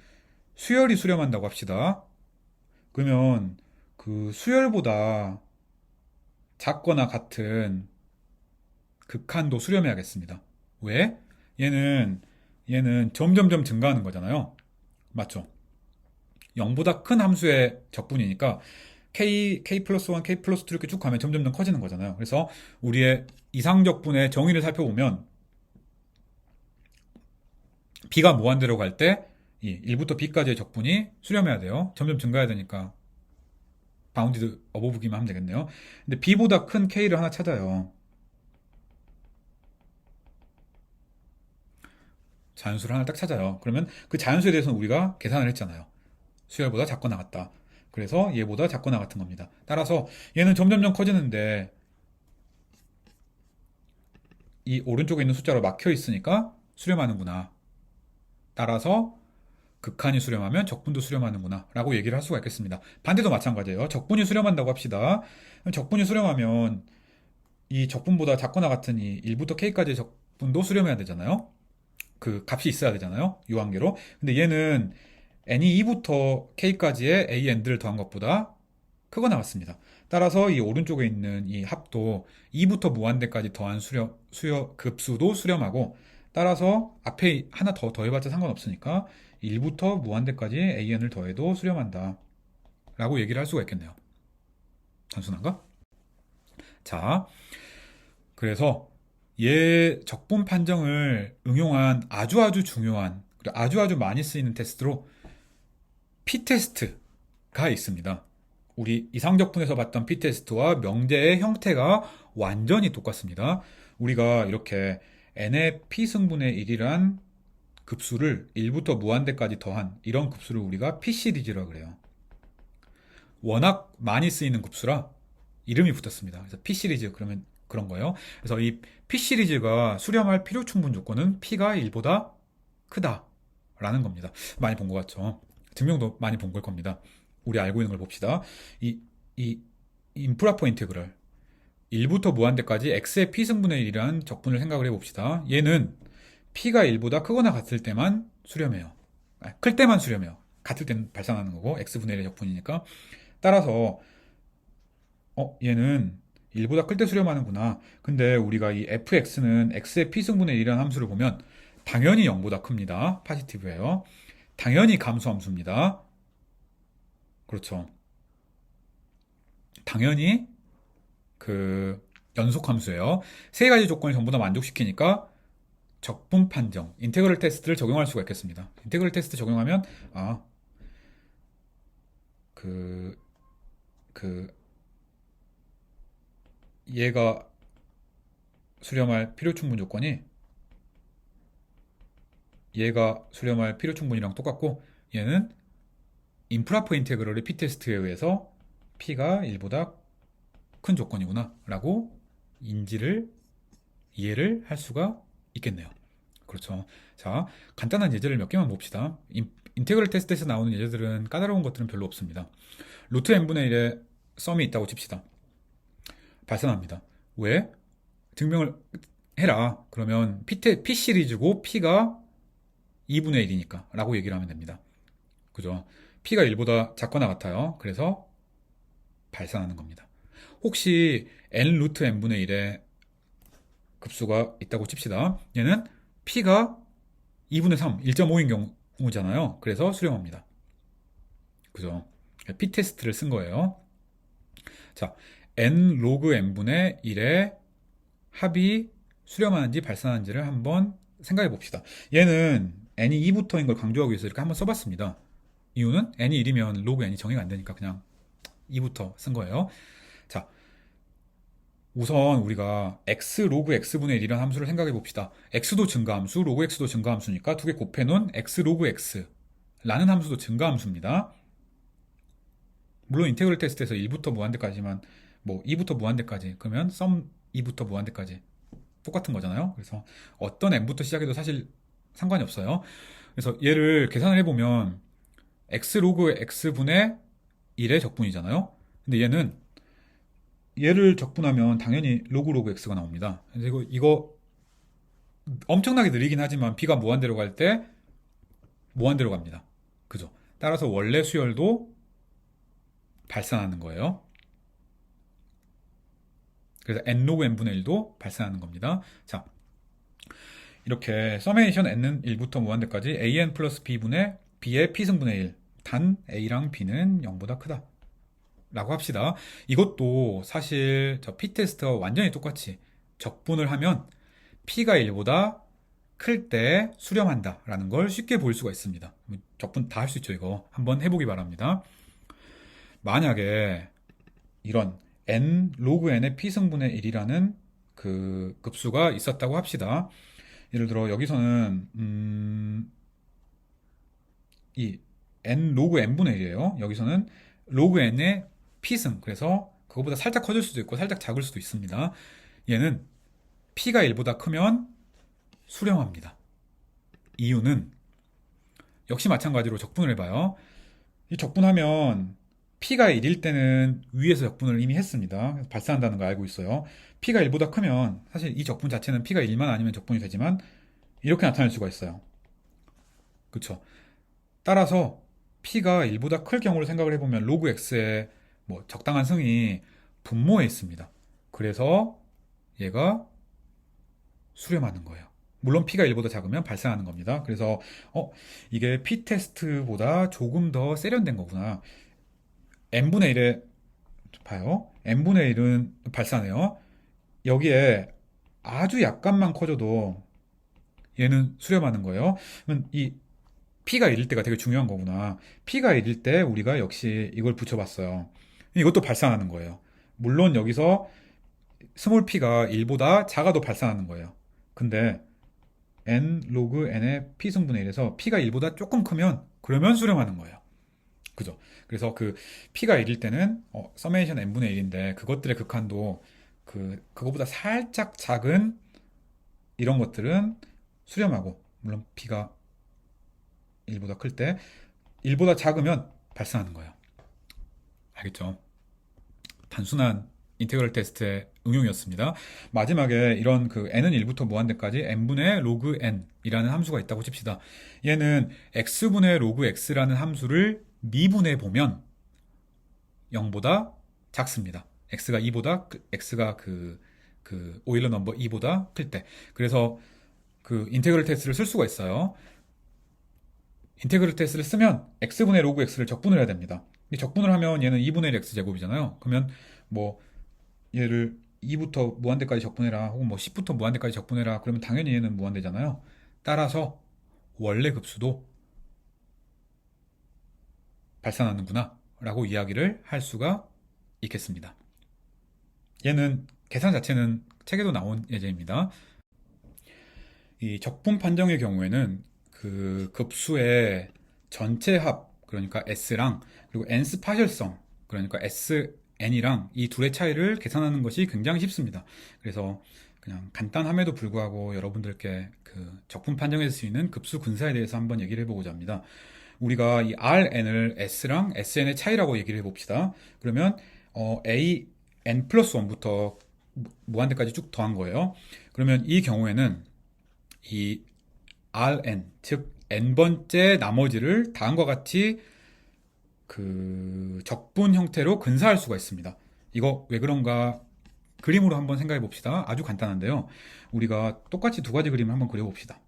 수열이 수렴한다고 합시다. 그러면 그 수열보다 작거나 같은 극한도 수렴해야겠습니다. 왜? 얘는 점점점 증가하는 거잖아요. 맞죠? 0보다 큰 함수의 적분이니까 K 플러스 1, K 플러스 2 이렇게 쭉 가면 점점점 커지는 거잖아요. 그래서 우리의 이상적분의 정의를 살펴보면 B가 무한대로 갈 때 이 1부터 B까지의 적분이 수렴해야 돼요. 점점 증가해야 되니까 바운디드 어버브기만 하면 되겠네요. 근데 B보다 큰 K를 하나 찾아요. 자연수를 하나 딱 찾아요. 그러면 그 자연수에 대해서는 우리가 계산을 했잖아요. 수열보다 작거나 같다. 그래서 얘보다 작거나 같은 겁니다. 따라서 얘는 점점점 커지는데 이 오른쪽에 있는 숫자로 막혀 있으니까 수렴하는구나. 따라서 극한이 수렴하면 적분도 수렴하는구나 라고 얘기를 할 수가 있겠습니다. 반대도 마찬가지예요. 적분이 수렴한다고 합시다. 적분이 수렴하면 이 적분보다 작거나 같은 이 1부터 K까지의 적분도 수렴해야 되잖아요. 그 값이 있어야 되잖아요. 유한계로. 근데 얘는 n이 2부터 k까지의 a n들을 더한 것보다 크거 나왔습니다. 따라서 이 오른쪽에 있는 이 합도 2부터 무한대까지 더한 급수도 수렴하고, 따라서 앞에 하나 더 더해봤자 상관없으니까 1부터 무한대까지 an을 더해도 수렴한다 라고 얘기를 할 수가 있겠네요. 단순한가? 자, 그래서 얘 적분 판정을 응용한 아주 중요한, 그리고 아주 많이 쓰이는 테스트로 P테스트가 있습니다. 우리 이상적분에서 봤던 P테스트와 명제의 형태가 완전히 똑같습니다. 우리가 이렇게 n의 P승분의 1이란 급수를 1부터 무한대까지 더한 이런 급수를 우리가 P시리즈라고 그래요. 워낙 많이 쓰이는 급수라 이름이 붙었습니다. 그래서 P시리즈 그러면 그런 거예요. 그래서 이 P시리즈가 수렴할 필요 충분 조건은 P가 1보다 크다라는 겁니다. 많이 본 것 같죠? 증명도 많이 본 걸 겁니다. 우리 알고 있는 걸 봅시다. 이 임프라퍼 인테그럴 1부터 무한대까지 x의 p승분의 1이라는 적분을 생각을 해봅시다. 얘는 p가 1보다 크거나 같을 때만 수렴해요. 클 때만 수렴해요. 같을 때는 발생하는 거고 x분의 1의 적분이니까. 따라서 얘는 1보다 클 때 수렴하는구나. 근데 우리가 이 fx는 x의 p승분의 1이라는 함수를 보면 당연히 0보다 큽니다. 포지티브예요. 당연히 감수함수입니다. 그렇죠. 당연히 그 연속함수예요. 세 가지 조건을 전부 다 만족시키니까 적분 판정, 인테그럴 테스트를 적용할 수가 있겠습니다. 인테그럴 테스트 적용하면 그 얘가 수렴할 필요 충분 조건이 얘가 수렴할 필요 충분이랑 똑같고, 얘는 임프라퍼 인테그럴의 P테스트에 의해서 P가 1보다 큰 조건이구나 라고 이해를 할 수가 있겠네요. 그렇죠. 자, 간단한 예제를 몇 개만 봅시다. 인테그럴 테스트에서 나오는 예제들은 까다로운 것들은 별로 없습니다. 루트 n분의 1의 썸이 있다고 칩시다. 발산합니다. 왜? 증명을 해라. 그러면 P 시리즈고 P가 2분의 1이니까 라고 얘기를 하면 됩니다. 그죠? P가 1보다 작거나 같아요. 그래서 발산하는 겁니다. 혹시 n 루트 n분의 1의 급수가 있다고 칩시다. 얘는 P가 2분의 3, 1.5인 경우잖아요. 그래서 수렴합니다. 그죠? P 테스트를 쓴 거예요. 자, n 로그 n분의 1의 합이 수렴하는지 발산하는지를 한번 생각해 봅시다. 얘는 n이 2부터인 걸 강조하기 위해서 이렇게 한번 써봤습니다. 이유는 n이 1이면 로그 n이 정의가 안 되니까 그냥 2부터 쓴 거예요. 자, 우선 우리가 x 로그 x분의 1이라는 함수를 생각해 봅시다. x도 증가함수, 로그 x도 증가함수니까 두 개 곱해놓은 x 로그 x라는 함수도 증가함수입니다. 물론 인테그럴 테스트에서 1부터 무한대까지만, 뭐 2부터 무한대까지, 그러면 썸 2부터 무한대까지 똑같은 거잖아요. 그래서 어떤 n부터 시작해도 사실 상관이 없어요. 그래서 얘를 계산을 해보면 x 로그 x분의 1의 적분이잖아요. 근데 얘를 적분하면 당연히 로그 로그 x가 나옵니다. 그리고 이거 엄청나게 느리긴 하지만 b가 무한대로 갈 때 무한대로 갑니다. 그죠? 따라서 원래 수열도 발산하는 거예요. 그래서 n 로그 n분의 1도 발산하는 겁니다. 자, 이렇게 서메이션 n은 1부터 무한대까지 an 플러스 b분의 b의 p승분의 1. 단 a랑 b는 0보다 크다. 라고 합시다. 이것도 사실 저 P테스트와 완전히 똑같이 적분을 하면 P가 1보다 클 때 수렴한다 라는 걸 쉽게 볼 수가 있습니다. 적분 다 할 수 있죠. 이거 한번 해보기 바랍니다. 만약에 이런 n 로그 n의 P승분의 1이라는 그 급수가 있었다고 합시다. 예를 들어 여기서는 이 n 로그 n분의 1이에요. 여기서는 로그 n의 P승. 그래서 그거보다 살짝 커질 수도 있고 살짝 작을 수도 있습니다. 얘는 P가 1보다 크면 수렴합니다. 이유는 역시 마찬가지로 적분을 해봐요. 이 적분하면 P가 1일 때는 위에서 적분을 이미 했습니다. 그래서 발산한다는 걸 알고 있어요. P가 1보다 크면 사실 이 적분 자체는 P가 1만 아니면 적분이 되지만 이렇게 나타날 수가 있어요. 그쵸? 따라서 P가 1보다 클 경우를 생각을 해보면 로그 X의 뭐 적당한 승이 분모에 있습니다. 그래서 얘가 수렴하는 거예요. 물론 P가 1보다 작으면 발산하는 겁니다. 그래서 이게 P 테스트보다 조금 더 세련된 거구나. n분의 1에 봐요. n분의 1은 발산해요. 여기에 아주 약간만 커져도 얘는 수렴하는 거예요. 그러면 이 P가 1일 때가 되게 중요한 거구나. P가 1일 때 우리가 역시 이걸 붙여봤어요. 이것도 발산하는 거예요. 물론 여기서 스몰 p가 1보다 작아도 발산하는 거예요. 근데 n 로그 n의 p승분의 1에서 p가 1보다 조금 크면 그러면 수렴하는 거예요. 그죠? 그래서 그 p가 1일 때는 서메이션 n분의 1인데 그것들의 극한도 그거보다 살짝 작은 이런 것들은 수렴하고 물론 p가 1보다 클 때 1보다 작으면 발산하는 거예요. 알겠죠? 단순한 인테그럴 테스트의 응용이었습니다. 마지막에 이런 그 n은 1부터 무한대까지 n분의 로그 n이라는 함수가 있다고 칩시다. 얘는 x분의 로그 x라는 함수를 미분해 보면 0보다 작습니다. x가 오일러 넘버 2보다 클 때. 그래서 그 인테그럴 테스트를 쓸 수가 있어요. 인테그럴 테스트를 쓰면 x분의 로그 x를 적분을 해야 됩니다. 적분을 하면 얘는 2분의 1 x제곱이잖아요. 그러면 뭐 얘를 2부터 무한대까지 적분해라 혹은 뭐 10부터 무한대까지 적분해라 그러면 당연히 얘는 무한대잖아요. 따라서 원래 급수도 발산하는구나 라고 이야기를 할 수가 있겠습니다. 얘는 계산 자체는 책에도 나온 예제입니다. 이 적분 판정의 경우에는 그 급수의 전체 합 그러니까 S랑 그리고 n스 파셜성 그러니까 Sn이랑 이 둘의 차이를 계산하는 것이 굉장히 쉽습니다. 그래서 그냥 간단함에도 불구하고 여러분들께 그 적분 판정할 수 있는 급수 근사에 대해서 한번 얘기를 해보고자 합니다. 우리가 이 Rn을 S랑 Sn의 차이라고 얘기를 해봅시다. 그러면 a n 플러스 1부터 무한대까지 쭉 더한 거예요. 그러면 이 경우에는 이 Rn, 즉 n번째 나머지를 다음과 같이 그 적분 형태로 근사할 수가 있습니다. 이거 왜 그런가 그림으로 한번 생각해 봅시다. 아주 간단한데요. 우리가 똑같이 두 가지 그림을 한번 그려봅시다.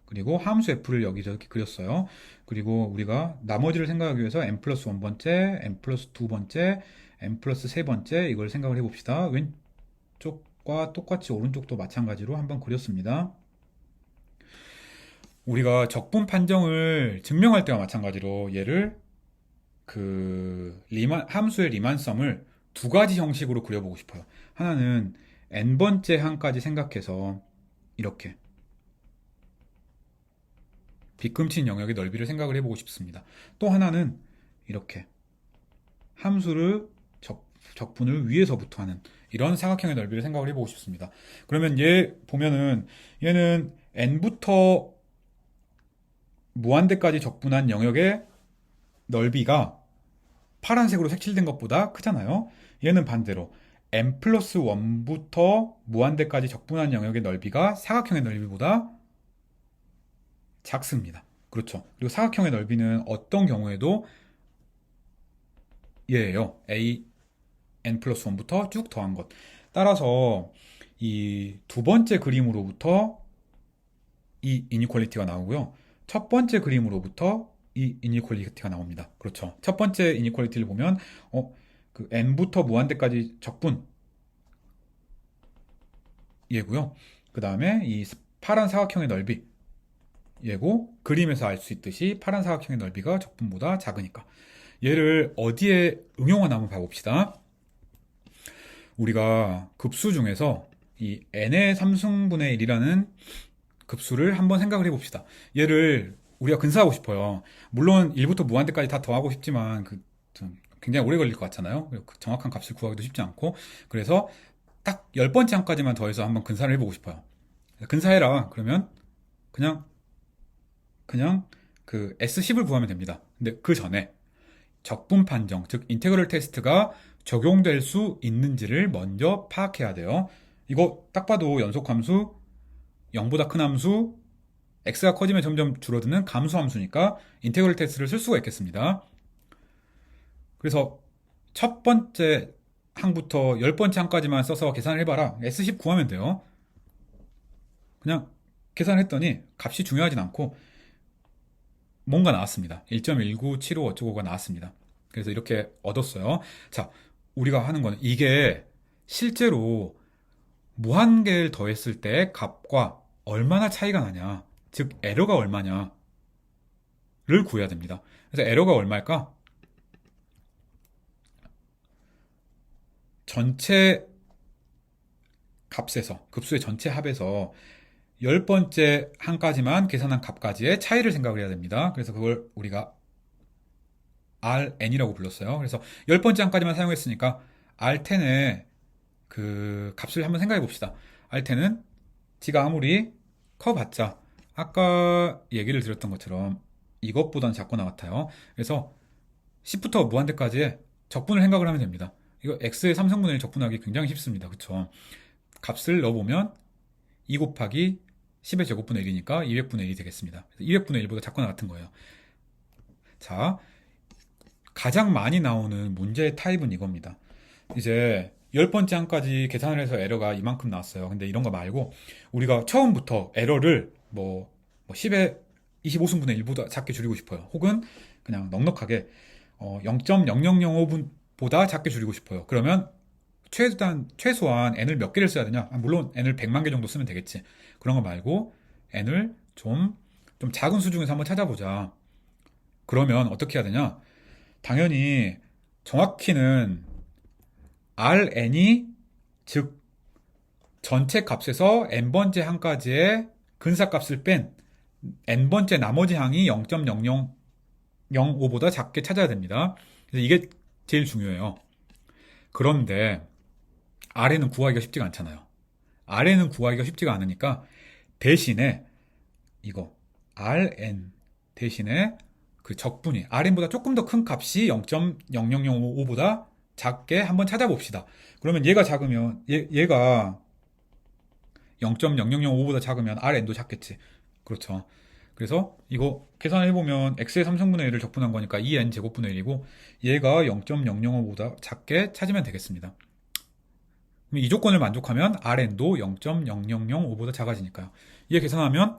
그리고 함수 f를 여기저기 그렸어요. 그리고 우리가 나머지를 생각하기 위해서 n 플러스 1번째, n 플러스 2번째, n 플러스 3번째 이걸 생각을 해봅시다. 왼쪽과 똑같이 오른쪽도 마찬가지로 한번 그렸습니다. 우리가 적분 판정을 증명할 때와 마찬가지로 얘를 함수의 리만섬을 두 가지 형식으로 그려보고 싶어요. 하나는 n번째 항까지 생각해서 이렇게 빗금친 영역의 넓이를 생각을 해보고 싶습니다. 또 하나는 이렇게 함수를 적분을 위에서부터 하는 이런 사각형의 넓이를 생각을 해보고 싶습니다. 그러면 얘 보면은 얘는 n부터 무한대까지 적분한 영역의 넓이가 파란색으로 색칠된 것보다 크잖아요. 얘는 반대로 n 플러스 1부터 무한대까지 적분한 영역의 넓이가 사각형의 넓이보다 작습니다. 그렇죠. 그리고 사각형의 넓이는 어떤 경우에도 얘예요. n 플러스 1부터 쭉 더한 것. 따라서 이 두 번째 그림으로부터 이 이니퀄리티가 나오고요. 첫 번째 그림으로부터 이 이니퀄리티가 나옵니다. 그렇죠. 첫 번째 이니퀄리티를 보면 그 n부터 무한대까지 적분 얘고요. 그 다음에 이 파란 사각형의 넓이 얘고, 그림에서 알 수 있듯이 파란 사각형의 넓이가 적분보다 작으니까. 얘를 어디에 응용하나 한번 봐봅시다. 우리가 급수 중에서 이 n의 3승분의 1이라는 급수를 한번 생각을 해봅시다. 얘를 우리가 근사하고 싶어요. 물론 1부터 무한대까지 다 더하고 싶지만 굉장히 오래 걸릴 것 같잖아요. 그 정확한 값을 구하기도 쉽지 않고. 그래서 딱 10번째 항까지만 더해서 한번 근사를 해보고 싶어요. 근사해라. 그러면 그냥 그 S10을 구하면 됩니다. 근데 그 전에 적분 판정, 즉 인테그럴 테스트가 적용될 수 있는지를 먼저 파악해야 돼요. 이거 딱 봐도 연속함수, 0보다 큰 함수, x가 커지면 점점 줄어드는 감수 함수니까 인테그럴 테스트를 쓸 수가 있겠습니다. 그래서 첫 번째 항부터 10번째 항까지만 써서 계산을 해봐라. S10 구하면 돼요. 그냥 계산했더니 값이 중요하진 않고 뭔가 나왔습니다. 1.1975 어쩌고가 나왔습니다. 그래서 이렇게 얻었어요. 자, 우리가 하는 거는 이게 실제로 무한계를 더했을 때 값과 얼마나 차이가 나냐, 즉 에러가 얼마냐를 구해야 됩니다. 그래서 에러가 얼마일까? 전체 값에서, 급수의 전체 합에서 10번째 항까지만 계산한 값까지의 차이를 생각을 해야 됩니다. 그래서 그걸 우리가 Rn이라고 불렀어요. 그래서 10번째 항까지만 사용했으니까 R10의 그 값을 한번 생각해 봅시다. R10은 지가 아무리 커봤자 아까 얘기를 드렸던 것처럼 이것보다는 작거나 같아요. 그래서 10부터 무한대까지의 적분을 생각을 하면 됩니다. 이거 x의 3승분의 1 적분하기 굉장히 쉽습니다. 그쵸? 값을 넣어보면 2 곱하기 10의 제곱분의 1이니까 200분의 1이 되겠습니다. 200분의 1보다 작거나 같은 거예요. 자, 가장 많이 나오는 문제의 타입은 이겁니다. 이제 10번째 항까지 계산을 해서 에러가 이만큼 나왔어요. 근데 이런 거 말고 우리가 처음부터 에러를 뭐 10의 25승분의 1보다 작게 줄이고 싶어요. 혹은 그냥 넉넉하게 0.0005분보다 작게 줄이고 싶어요. 그러면 최소한 n을 몇 개를 써야 되냐? 물론 n을 100만 개 정도 쓰면 되겠지. 그런 거 말고 n을 좀 작은 수 중에서 한번 찾아보자. 그러면 어떻게 해야 되냐? 당연히 정확히는 Rn이 즉 전체 값에서 n번째 항까지의 근사값을 뺀 n번째 나머지 항이 0.0005보다 작게 찾아야 됩니다. 그래서 이게 제일 중요해요. 그런데 Rn은 구하기가 쉽지가 않잖아요. Rn은 구하기가 쉽지가 않으니까 대신에 이거 Rn 대신에 그 적분이 Rn보다 조금 더 큰 값이 0.0005보다 작게 한번 찾아봅시다. 그러면 얘가 작으면 얘가 0.0005보다 작으면 Rn도 작겠지. 그렇죠. 그래서 이거 계산해보면 x의 3승분의 1을 적분한 거니까 2n 제곱분의 1이고 얘가 0.005보다 작게 찾으면 되겠습니다. 그럼 이 조건을 만족하면 Rn도 0.0005보다 작아지니까요. 이에 계산하면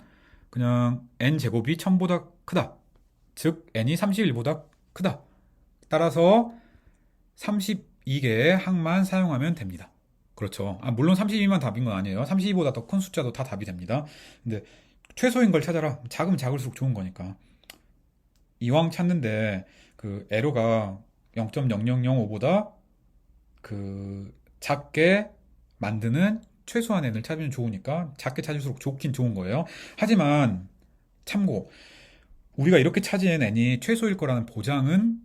그냥 n 제곱이 1000보다 크다. 즉 n이 31보다 크다. 따라서 32개의 항만 사용하면 됩니다. 그렇죠. 물론 32만 답인 건 아니에요. 32보다 더 큰 숫자도 다 답이 됩니다. 근데 최소인 걸 찾아라. 작으면 작을수록 좋은 거니까. 이왕 찾는데 그 에러가 0.0005보다 그 작게 만드는 최소한 n을 찾으면 좋으니까 작게 찾을수록 좋긴 좋은 거예요. 하지만 참고 우리가 이렇게 찾은 n이 최소일 거라는 보장은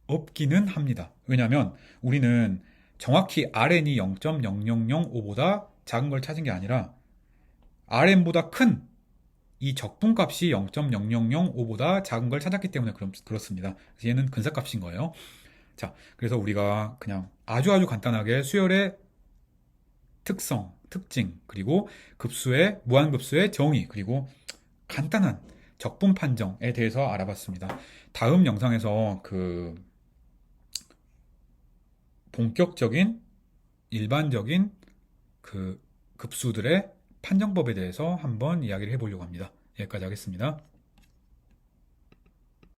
없기는 합니다. 왜냐하면 우리는 정확히 Rn이 0.0005보다 작은 걸 찾은 게 아니라 Rn보다 큰 이 적분값이 0.0005보다 작은 걸 찾았기 때문에 그렇습니다. 그래서 얘는 근사값인 거예요. 자, 그래서 우리가 그냥 아주 간단하게 수열의 특성, 특징, 그리고 급수의, 무한급수의 정의, 그리고 간단한 적분 판정에 대해서 알아봤습니다. 다음 영상에서 그 본격적인 일반적인 그 급수들의 판정법에 대해서 한번 이야기를 해보려고 합니다. 여기까지 하겠습니다.